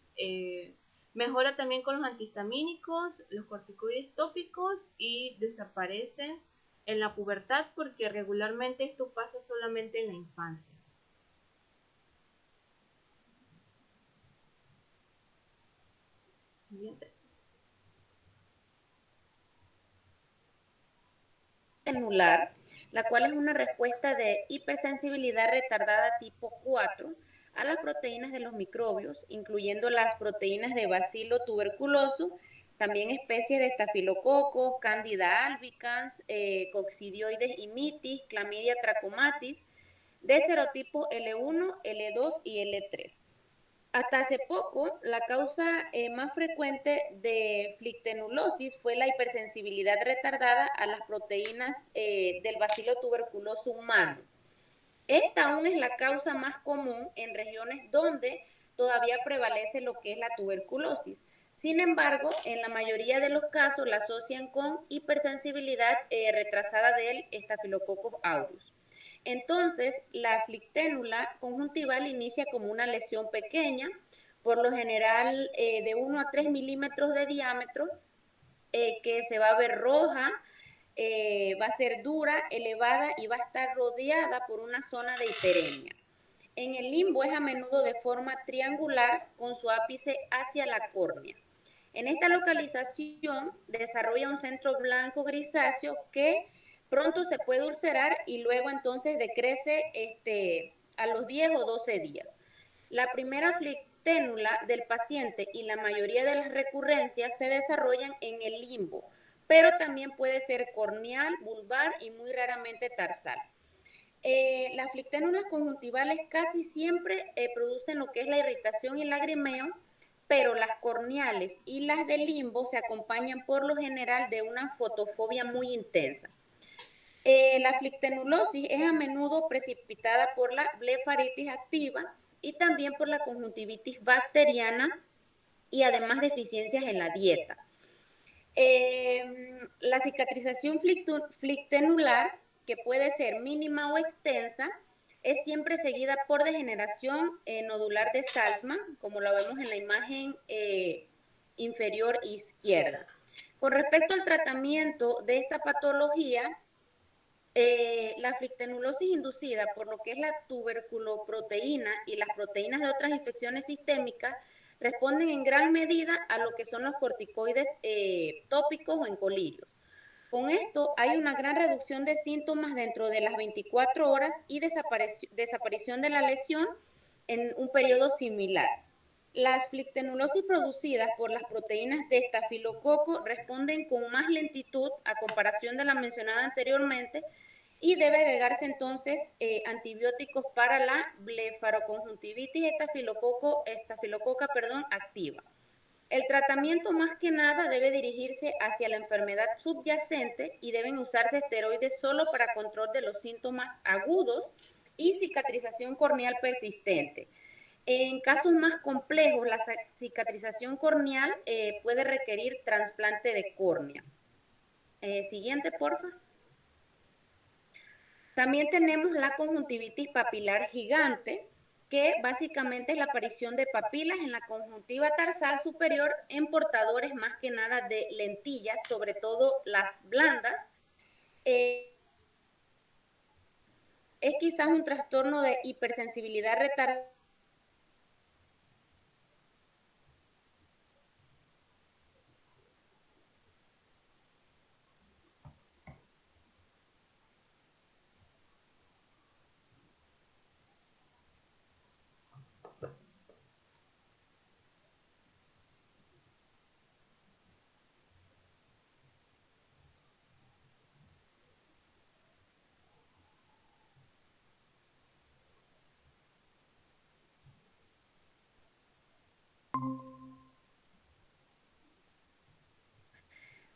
Mejora también con los antihistamínicos, los corticoides tópicos, y desaparecen en la pubertad, porque regularmente esto pasa solamente en la infancia. Siguiente. Anular, la cual es una respuesta de hipersensibilidad retardada tipo 4 a las proteínas de los microbios, incluyendo las proteínas de Bacilo tuberculoso, también especies de estafilococos, Candida albicans, Coccidioides imitis, Clamidia trachomatis, de serotipos L1, L2 y L3. Hasta hace poco, la causa más frecuente de flictenulosis fue la hipersensibilidad retardada a las proteínas del bacilo tuberculoso humano. Esta aún es la causa más común en regiones donde todavía prevalece lo que es la tuberculosis. Sin embargo, en la mayoría de los casos la asocian con hipersensibilidad retrasada del Staphylococcus aureus. Entonces, la flicténula conjuntival inicia como una lesión pequeña, por lo general de 1 a 3 milímetros de diámetro, que se va a ver roja, va a ser dura, elevada y va a estar rodeada por una zona de hiperemia. En el limbo es a menudo de forma triangular con su ápice hacia la córnea. En esta localización desarrolla un centro blanco grisáceo que pronto se puede ulcerar y luego entonces decrece a los 10 o 12 días. La primera flicténula del paciente y la mayoría de las recurrencias se desarrollan en el limbo, pero también puede ser corneal, vulvar y muy raramente tarsal. Las flicténulas conjuntivales casi siempre producen lo que es la irritación y lagrimeo, pero las corneales y las de limbo se acompañan por lo general de una fotofobia muy intensa. La flictenulosis es a menudo precipitada por la blefaritis activa y también por la conjuntivitis bacteriana y además deficiencias en la dieta. La cicatrización flictenular, que puede ser mínima o extensa, es siempre seguida por degeneración nodular de Salzmann, como lo vemos en la imagen inferior izquierda. Con respecto al tratamiento de esta patología, la flictenulosis inducida por lo que es la tuberculoproteína y las proteínas de otras infecciones sistémicas responden en gran medida a lo que son los corticoides tópicos o en colirios. Con esto hay una gran reducción de síntomas dentro de las 24 horas y desaparición de la lesión en un periodo similar. Las flictenulosis producidas por las proteínas de estafilococo responden con más lentitud a comparación de la mencionada anteriormente y debe agregarse entonces antibióticos para la blefaroconjuntivitis estafilococa activa. El tratamiento más que nada debe dirigirse hacia la enfermedad subyacente y deben usarse esteroides solo para control de los síntomas agudos y cicatrización corneal persistente. En casos más complejos, la cicatrización corneal puede requerir trasplante de córnea. Siguiente, porfa. También tenemos la conjuntivitis papilar gigante, que básicamente es la aparición de papilas en la conjuntiva tarsal superior en portadores más que nada de lentillas, sobre todo las blandas. Es quizás un trastorno de hipersensibilidad retardada.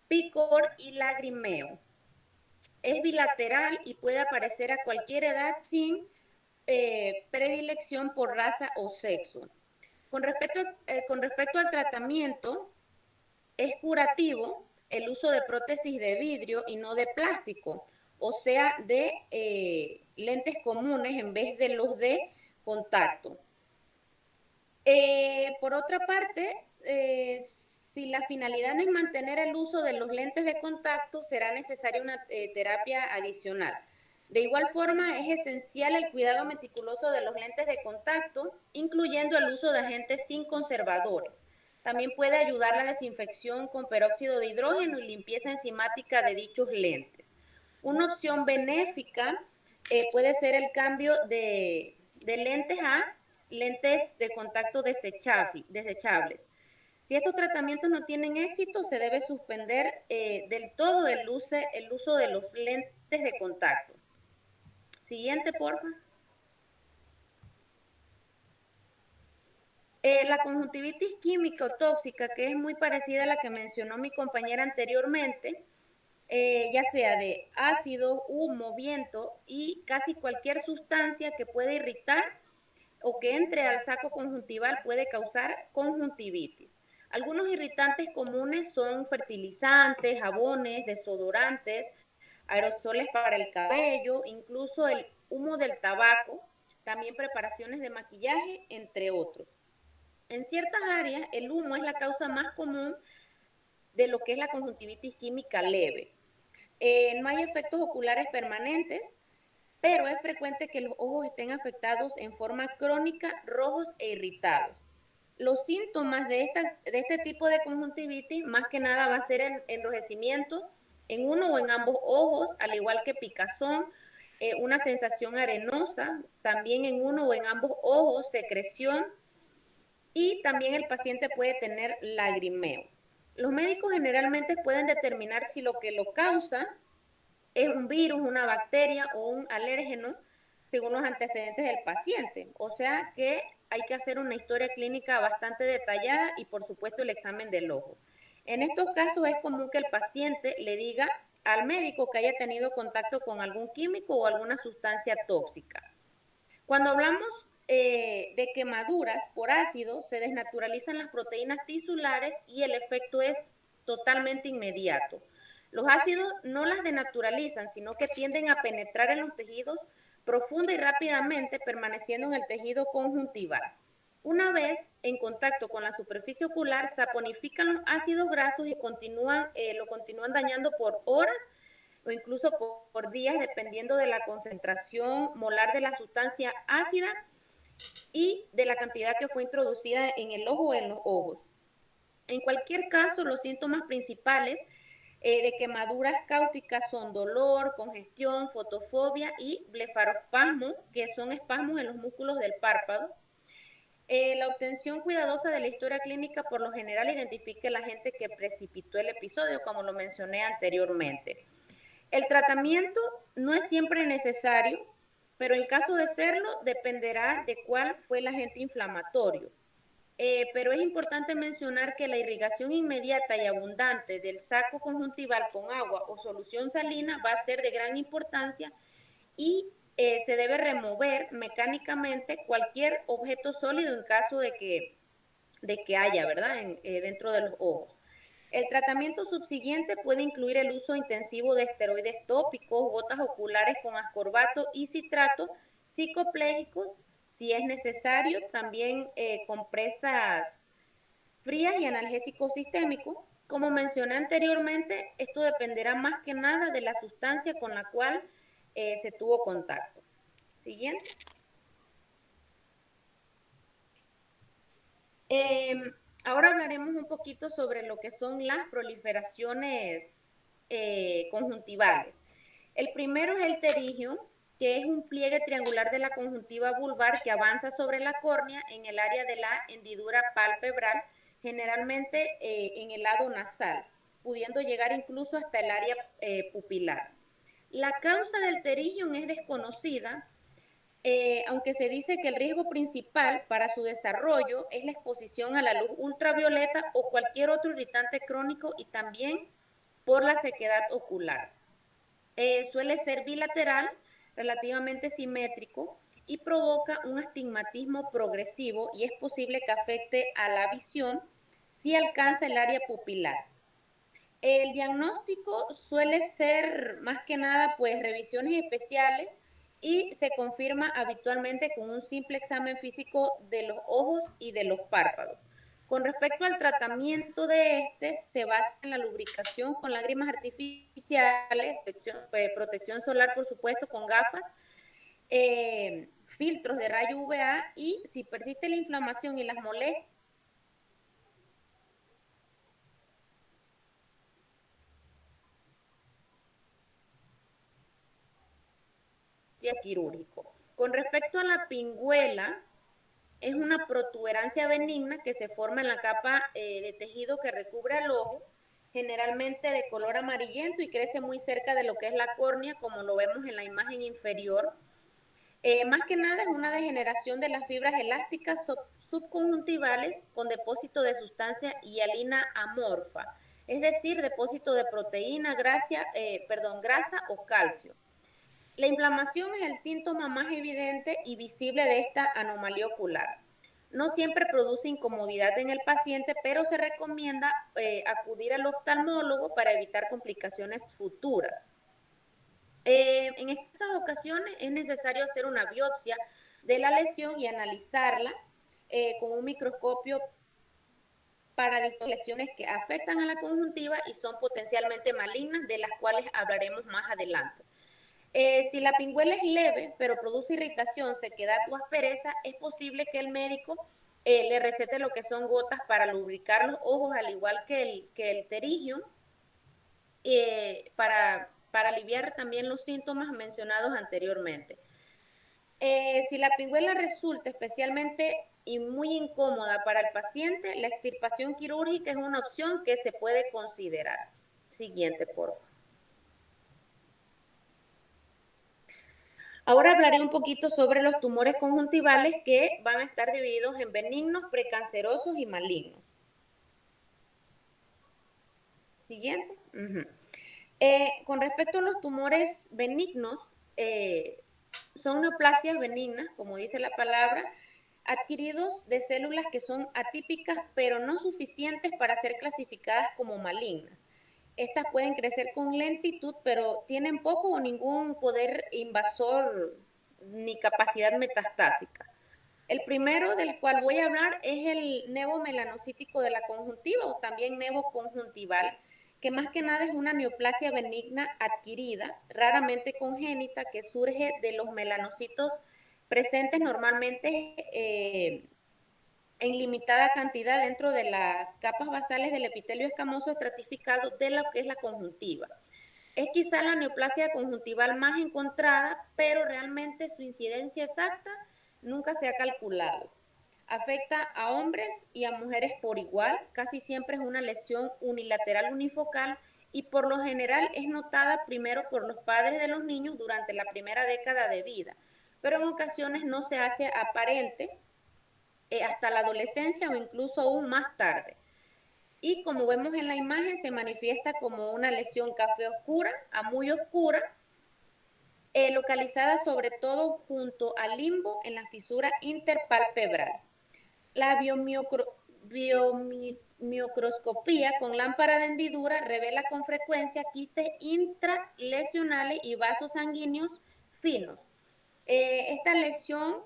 Picor y lagrimeo. Es bilateral y puede aparecer a cualquier edad sin predilección por raza o sexo. Con respecto al tratamiento, es curativo el uso de prótesis de vidrio y no de plástico, o sea, de lentes comunes en vez de los de contacto. Por otra parte, si la finalidad es mantener el uso de los lentes de contacto, será necesaria una terapia adicional. De igual forma, es esencial el cuidado meticuloso de los lentes de contacto, incluyendo el uso de agentes sin conservadores. También puede ayudar la desinfección con peróxido de hidrógeno y limpieza enzimática de dichos lentes. Una opción benéfica puede ser el cambio de lentes a lentes de contacto desechables. Si estos tratamientos no tienen éxito, se debe suspender del todo el uso de los lentes de contacto. Siguiente, porfa. La conjuntivitis química o tóxica, que es muy parecida a la que mencionó mi compañera anteriormente, ya sea de ácido, humo, viento y casi cualquier sustancia que pueda irritar o que entre al saco conjuntival puede causar conjuntivitis. Algunos irritantes comunes son fertilizantes, jabones, desodorantes, aerosoles para el cabello, incluso el humo del tabaco, también preparaciones de maquillaje, entre otros. En ciertas áreas, el humo es la causa más común de lo que es la conjuntivitis química leve. No hay efectos oculares permanentes, pero es frecuente que los ojos estén afectados en forma crónica, rojos e irritados. Los síntomas de este tipo de conjuntivitis, más que nada, va a ser enrojecimiento en uno o en ambos ojos, al igual que picazón, una sensación arenosa, también en uno o en ambos ojos, secreción, y también el paciente puede tener lagrimeo. Los médicos generalmente pueden determinar si lo que lo causa es un virus, una bacteria o un alérgeno según los antecedentes del paciente. O sea que hay que hacer una historia clínica bastante detallada y por supuesto el examen del ojo. En estos casos es común que el paciente le diga al médico que haya tenido contacto con algún químico o alguna sustancia tóxica. Cuando hablamos de quemaduras por ácido, se desnaturalizan las proteínas tisulares y el efecto es totalmente inmediato. Los ácidos no las denaturalizan, sino que tienden a penetrar en los tejidos profunda y rápidamente, permaneciendo en el tejido conjuntival. Una vez en contacto con la superficie ocular, saponifican los ácidos grasos y lo continúan dañando por horas o incluso por días, dependiendo de la concentración molar de la sustancia ácida y de la cantidad que fue introducida en el ojo o en los ojos. En cualquier caso, los síntomas principales de quemaduras cáusticas son dolor, congestión, fotofobia y blefarospasmo, que son espasmos en los músculos del párpado. La obtención cuidadosa de la historia clínica por lo general identifica el agente que precipitó el episodio, como lo mencioné anteriormente. El tratamiento no es siempre necesario, pero en caso de serlo, dependerá de cuál fue el agente inflamatorio. Pero es importante mencionar que la irrigación inmediata y abundante del saco conjuntival con agua o solución salina va a ser de gran importancia y se debe remover mecánicamente cualquier objeto sólido en caso de que haya, ¿verdad?, dentro de los ojos. El tratamiento subsiguiente puede incluir el uso intensivo de esteroides tópicos, gotas oculares con ascorbato y citrato, psicoplégicos, si es necesario, también compresas frías y analgésicos sistémicos. Como mencioné anteriormente, esto dependerá más que nada de la sustancia con la cual se tuvo contacto. Siguiente. Ahora hablaremos un poquito sobre lo que son las proliferaciones conjuntivales. El primero es el terigio, que es un pliegue triangular de la conjuntiva vulvar que avanza sobre la córnea en el área de la hendidura palpebral, generalmente en el lado nasal, pudiendo llegar incluso hasta el área pupilar. La causa del terigio es desconocida, aunque se dice que el riesgo principal para su desarrollo es la exposición a la luz ultravioleta o cualquier otro irritante crónico y también por la sequedad ocular. Suele ser bilateral, relativamente simétrico y provoca un astigmatismo progresivo y es posible que afecte a la visión si alcanza el área pupilar. El diagnóstico suele ser más que nada pues revisiones especiales y se confirma habitualmente con un simple examen físico de los ojos y de los párpados. Con respecto al tratamiento de este, se basa en la lubricación con lágrimas artificiales, protección solar por supuesto con gafas, filtros de rayo UVA y si persiste la inflamación y las molestias quirúrgico. Con respecto a la pingüela, es una protuberancia benigna que se forma en la capa de tejido que recubre al ojo, generalmente de color amarillento y crece muy cerca de lo que es la córnea, como lo vemos en la imagen inferior. Más que nada es una degeneración de las fibras elásticas subconjuntivales con depósito de sustancia hialina amorfa, es decir, depósito de proteína, grasa o calcio. La inflamación es el síntoma más evidente y visible de esta anomalía ocular. No siempre produce incomodidad en el paciente, pero se recomienda acudir al oftalmólogo para evitar complicaciones futuras. En estas ocasiones es necesario hacer una biopsia de la lesión y analizarla con un microscopio para lesiones que afectan a la conjuntiva y son potencialmente malignas, de las cuales hablaremos más adelante. Si la pingüela es leve, pero produce irritación, sequedad o aspereza, es posible que el médico le recete lo que son gotas para lubricar los ojos, al igual que el terigio, para para aliviar también los síntomas mencionados anteriormente. Si la pigüela resulta especialmente y muy incómoda para el paciente, la extirpación quirúrgica es una opción que se puede considerar. Siguiente, por favor. Ahora hablaré un poquito sobre los tumores conjuntivales que van a estar divididos en benignos, precancerosos y malignos. Siguiente. Con respecto a los tumores benignos, son neoplasias benignas, como dice la palabra, adquiridos de células que son atípicas, pero no suficientes para ser clasificadas como malignas. Estas pueden crecer con lentitud, pero tienen poco o ningún poder invasor ni capacidad metastásica. El primero del cual voy a hablar es el nevo melanocítico de la conjuntiva o también nevo conjuntival, que más que nada es una neoplasia benigna adquirida, raramente congénita, que surge de los melanocitos presentes normalmente en limitada cantidad dentro de las capas basales del epitelio escamoso estratificado de lo que es la conjuntiva. Es quizá la neoplasia conjuntival más encontrada, pero realmente su incidencia exacta nunca se ha calculado. Afecta a hombres y a mujeres por igual, casi siempre es una lesión unilateral unifocal y por lo general es notada primero por los padres de los niños durante la primera década de vida, pero en ocasiones no se hace aparente hasta la adolescencia o incluso aún más tarde. Y como vemos en la imagen, se manifiesta como una lesión café oscura a muy oscura, localizada sobre todo junto al limbo en la fisura interpalpebral. La biomicroscopía con lámpara de hendidura revela con frecuencia quistes intralesionales y vasos sanguíneos finos. Esta lesión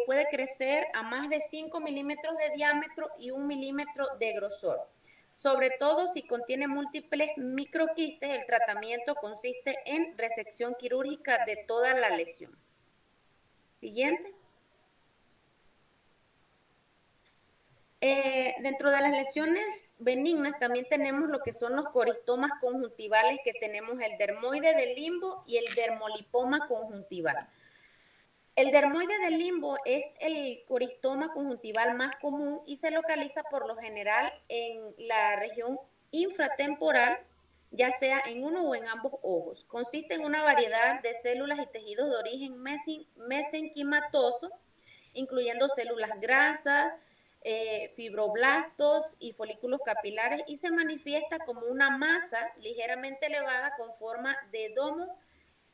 puede crecer a más de 5 milímetros de diámetro y 1 milímetro de grosor. Sobre todo si contiene múltiples microquistes, el tratamiento consiste en resección quirúrgica de toda la lesión. Siguiente. Dentro de las lesiones benignas también tenemos lo que son los coristomas conjuntivales, que tenemos el dermoide del limbo y el dermolipoma conjuntival. El dermoide del limbo es el coristoma conjuntival más común y se localiza por lo general en la región infratemporal, ya sea en uno o en ambos ojos. Consiste en una variedad de células y tejidos de origen mesenquimatoso, incluyendo células grasas, fibroblastos y folículos capilares, y se manifiesta como una masa ligeramente elevada con forma de domo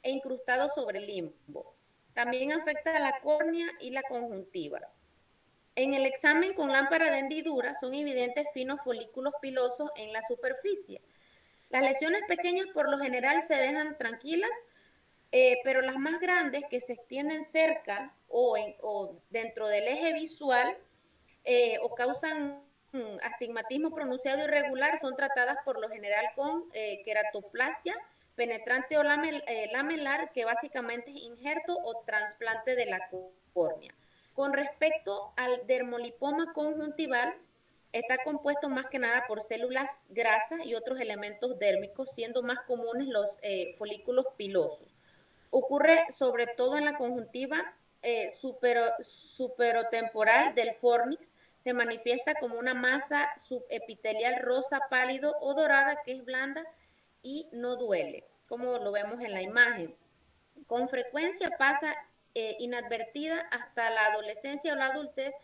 e incrustado sobre el limbo. También afecta a la córnea y la conjuntiva. En el examen con lámpara de hendidura son evidentes finos folículos pilosos en la superficie. Las lesiones pequeñas por lo general se dejan tranquilas, pero las más grandes que se extienden cerca o dentro del eje visual o causan astigmatismo pronunciado irregular son tratadas por lo general con queratoplastia penetrante o lamelar, que básicamente es injerto o trasplante de la córnea. Con respecto al dermolipoma conjuntival, está compuesto más que nada por células grasas y otros elementos dérmicos, siendo más comunes los folículos pilosos. Ocurre sobre todo en la conjuntiva superotemporal del fornix. Se manifiesta como una masa subepitelial rosa pálido o dorada que es blanda y no duele, como lo vemos en la imagen. Con frecuencia pasa inadvertida hasta la adolescencia o la adultez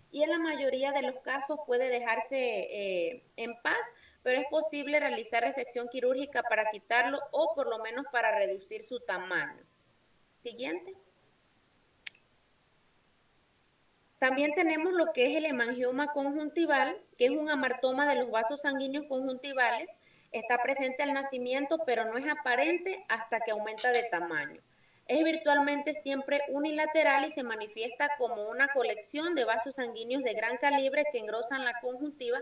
y en la mayoría de los casos puede dejarse en paz, pero es posible realizar resección quirúrgica para quitarlo o por lo menos para reducir su tamaño. Siguiente. También tenemos lo que es el hemangioma conjuntival, que es un amartoma de los vasos sanguíneos conjuntivales. Está presente al nacimiento, pero no es aparente hasta que aumenta de tamaño. Es virtualmente siempre unilateral y se manifiesta como una colección de vasos sanguíneos de gran calibre que engrosan la conjuntiva,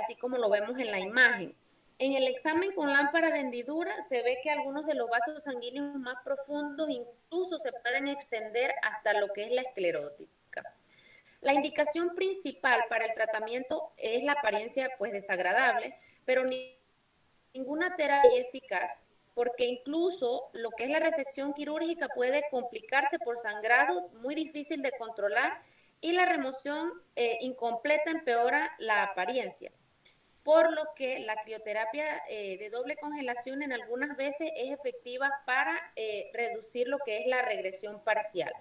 así como lo vemos en la imagen. En el examen con lámpara de hendidura se ve que algunos de los vasos sanguíneos más profundos incluso se pueden extender hasta lo que es la esclerótica. La indicación principal para el tratamiento es la apariencia pues desagradable, pero ninguna terapia es eficaz porque incluso lo que es la resección quirúrgica puede complicarse por sangrado muy difícil de controlar y la remoción incompleta empeora la apariencia. Por lo que la crioterapia de doble congelación en algunas veces es efectiva para reducir lo que es la regresión parcial.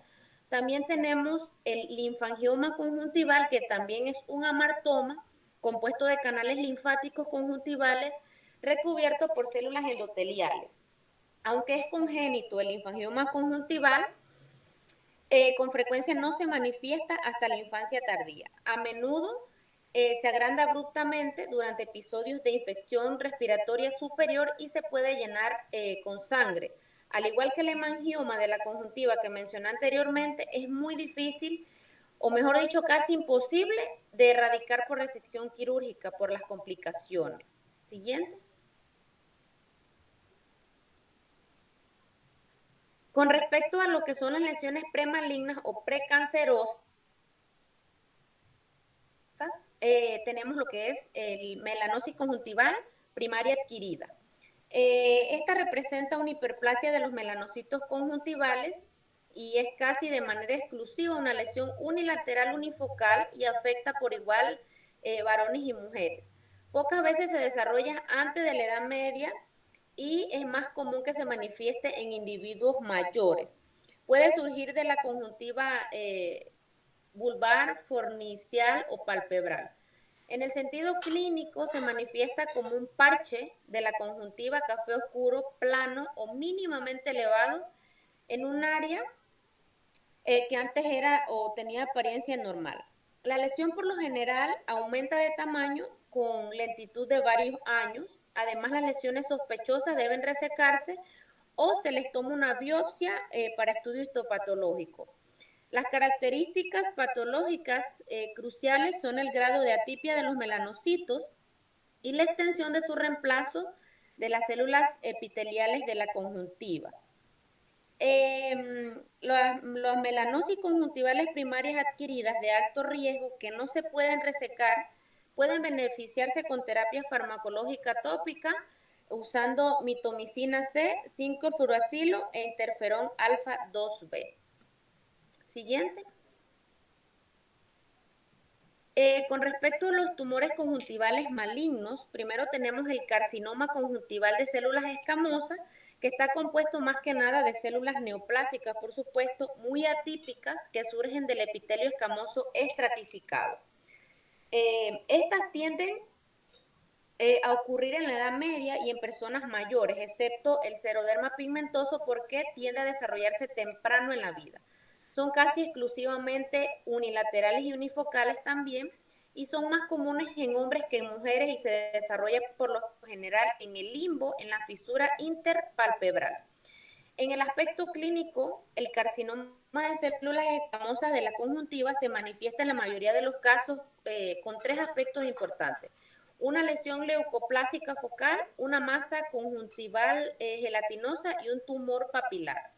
También tenemos el linfangioma conjuntival, que también es un amartoma compuesto de canales linfáticos conjuntivales recubierto por células endoteliales. Aunque es congénito el linfangioma conjuntival, con frecuencia no se manifiesta hasta la infancia tardía. A menudo se agranda abruptamente durante episodios de infección respiratoria superior y se puede llenar con sangre. Al igual que el hemangioma de la conjuntiva que mencioné anteriormente, es muy difícil, o mejor dicho, casi imposible de erradicar por resección quirúrgica por las complicaciones. Siguiente. Con respecto a lo que son las lesiones premalignas o precancerosas, tenemos lo que es el melanosis conjuntival primaria adquirida. Esta representa una hiperplasia de los melanocitos conjuntivales y es casi de manera exclusiva una lesión unilateral unifocal y afecta por igual varones y mujeres. Pocas veces se desarrolla antes de la edad media y es más común que se manifieste en individuos mayores. Puede surgir de la conjuntiva vulvar, fornicial o palpebral. En el sentido clínico se manifiesta como un parche de la conjuntiva café oscuro, plano o mínimamente elevado en un área que antes era o tenía apariencia normal. La lesión por lo general aumenta de tamaño con lentitud de varios años. Además, las lesiones sospechosas deben resecarse o se les toma una biopsia para estudio histopatológico. Las características patológicas cruciales son el grado de atipia de los melanocitos y la extensión de su reemplazo de las células epiteliales de la conjuntiva. Las melanosis conjuntivales primarias adquiridas de alto riesgo que no se pueden resecar pueden beneficiarse con terapia farmacológica tópica usando mitomicina C, 5-fluoracilo e interferón alfa 2B. Siguiente. Con respecto a los tumores conjuntivales malignos, primero tenemos el carcinoma conjuntival de células escamosas, que está compuesto más que nada de células neoplásicas, por supuesto, muy atípicas, que surgen del epitelio escamoso estratificado. Estas tienden a ocurrir en la edad media y en personas mayores, excepto el xeroderma pigmentoso, porque tiende a desarrollarse temprano en la vida. Son casi exclusivamente unilaterales y unifocales también, y son más comunes en hombres que en mujeres y se desarrollan por lo general en el limbo, en la fisura interpalpebral. En el aspecto clínico, el carcinoma de células escamosas de la conjuntiva se manifiesta en la mayoría de los casos con tres aspectos importantes: una lesión leucoplásica focal, una masa conjuntival gelatinosa y un tumor papilar.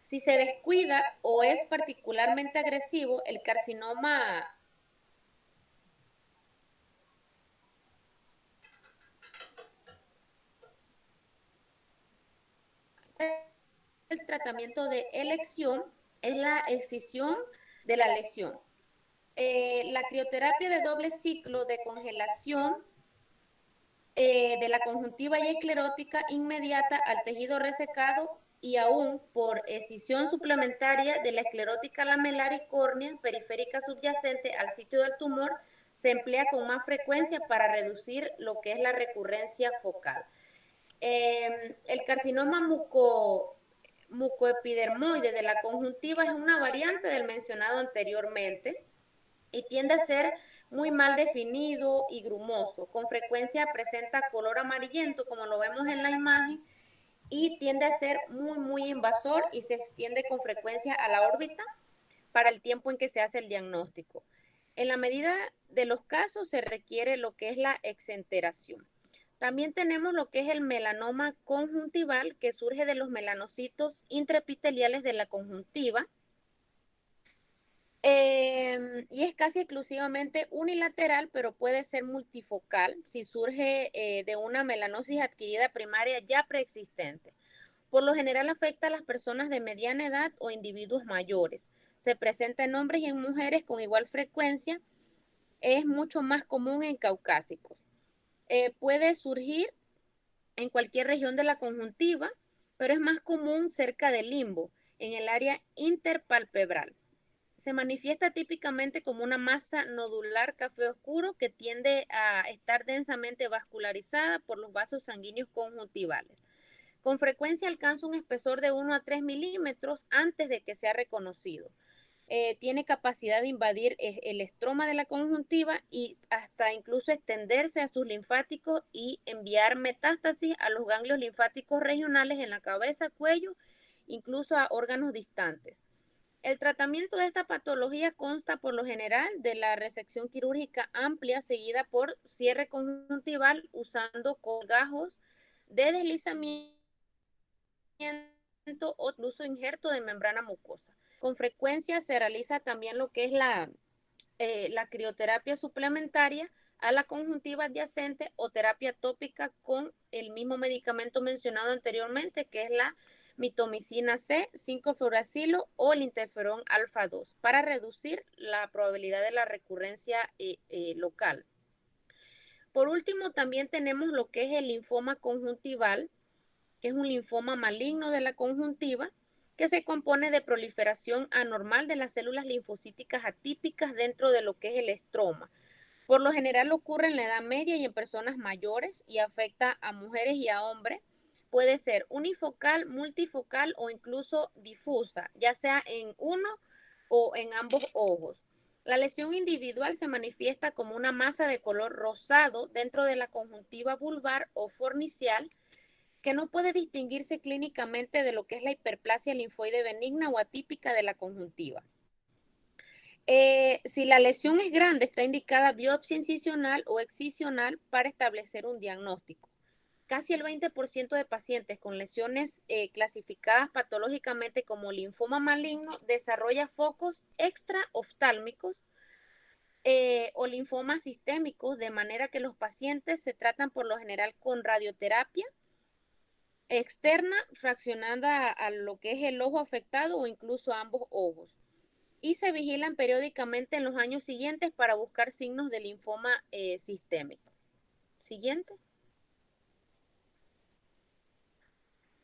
Si se descuida o es particularmente agresivo, el carcinoma el tratamiento de elección es la excisión de la lesión. La crioterapia de doble ciclo de congelación de la conjuntiva y esclerótica inmediata al tejido resecado y aún por excisión suplementaria de la esclerótica lamelar y córnea periférica subyacente al sitio del tumor se emplea con más frecuencia para reducir lo que es la recurrencia focal. El carcinoma mucoepidermoide de la conjuntiva es una variante del mencionado anteriormente y tiende a ser muy mal definido y grumoso. Con frecuencia presenta color amarillento, como lo vemos en la imagen, y tiende a ser muy invasor y se extiende con frecuencia a la órbita para el tiempo en que se hace el diagnóstico. En la medida de los casos se requiere lo que es la exenteración. También tenemos lo que es el melanoma conjuntival, que surge de los melanocitos intraepiteliales de la conjuntiva, y es casi exclusivamente unilateral, pero puede ser multifocal si surge de una melanosis adquirida primaria ya preexistente. Por lo general afecta a las personas de mediana edad o individuos mayores. Se presenta en hombres y en mujeres con igual frecuencia. Es mucho más común en caucásicos. Puede surgir en cualquier región de la conjuntiva, pero es más común cerca del limbo, en el área interpalpebral. Se manifiesta típicamente como una masa nodular café oscuro que tiende a estar densamente vascularizada por los vasos sanguíneos conjuntivales. Con frecuencia alcanza un espesor de 1 a 3 milímetros antes de que sea reconocido. Tiene capacidad de invadir el estroma de la conjuntiva y hasta incluso extenderse a sus linfáticos y enviar metástasis a los ganglios linfáticos regionales en la cabeza, cuello, incluso a órganos distantes. El tratamiento de esta patología consta por lo general de la resección quirúrgica amplia seguida por cierre conjuntival usando colgajos de deslizamiento o incluso injerto de membrana mucosa. Con frecuencia se realiza también lo que es la crioterapia suplementaria a la conjuntiva adyacente o terapia tópica con el mismo medicamento mencionado anteriormente, que es la mitomicina C, 5-fluoracilo o el interferón alfa 2, para reducir la probabilidad de la recurrencia local. Por último, también tenemos lo que es el linfoma conjuntival, que es un linfoma maligno de la conjuntiva, que se compone de proliferación anormal de las células linfocíticas atípicas dentro de lo que es el estroma. Por lo general ocurre en la edad media y en personas mayores y afecta a mujeres y a hombres. Puede ser unifocal, multifocal o incluso difusa, ya sea en uno o en ambos ojos. La lesión individual se manifiesta como una masa de color rosado dentro de la conjuntiva vulvar o fornicial, que no puede distinguirse clínicamente de lo que es la hiperplasia linfoide benigna o atípica de la conjuntiva. Si la lesión es grande, está indicada biopsia incisional o excisional para establecer un diagnóstico. Casi el 20% de pacientes con lesiones clasificadas patológicamente como linfoma maligno desarrolla focos extraoftálmicos o linfomas sistémicos, de manera que los pacientes se tratan por lo general con radioterapia externa fraccionada a lo que es el ojo afectado o incluso a ambos ojos. Y se vigilan periódicamente en los años siguientes para buscar signos de linfoma sistémico. Siguiente.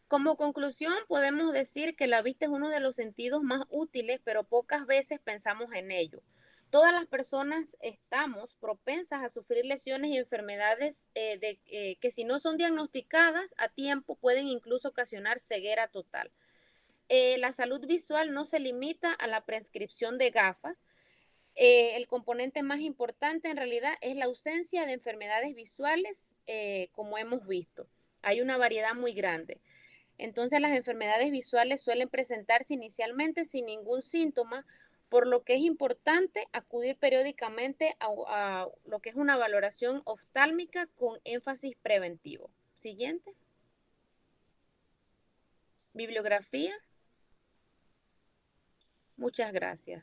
Como conclusión, podemos decir que la vista es uno de los sentidos más útiles, pero pocas veces pensamos en ello. Todas las personas estamos propensas a sufrir lesiones y enfermedades que si no son diagnosticadas a tiempo pueden incluso ocasionar ceguera total. La salud visual no se limita a la prescripción de gafas. El componente más importante en realidad es la ausencia de enfermedades visuales, como hemos visto. Hay una variedad muy grande. Entonces las enfermedades visuales suelen presentarse inicialmente sin ningún síntoma, por lo que es importante acudir periódicamente a lo que es una valoración oftálmica con énfasis preventivo. Siguiente. Bibliografía. Muchas gracias.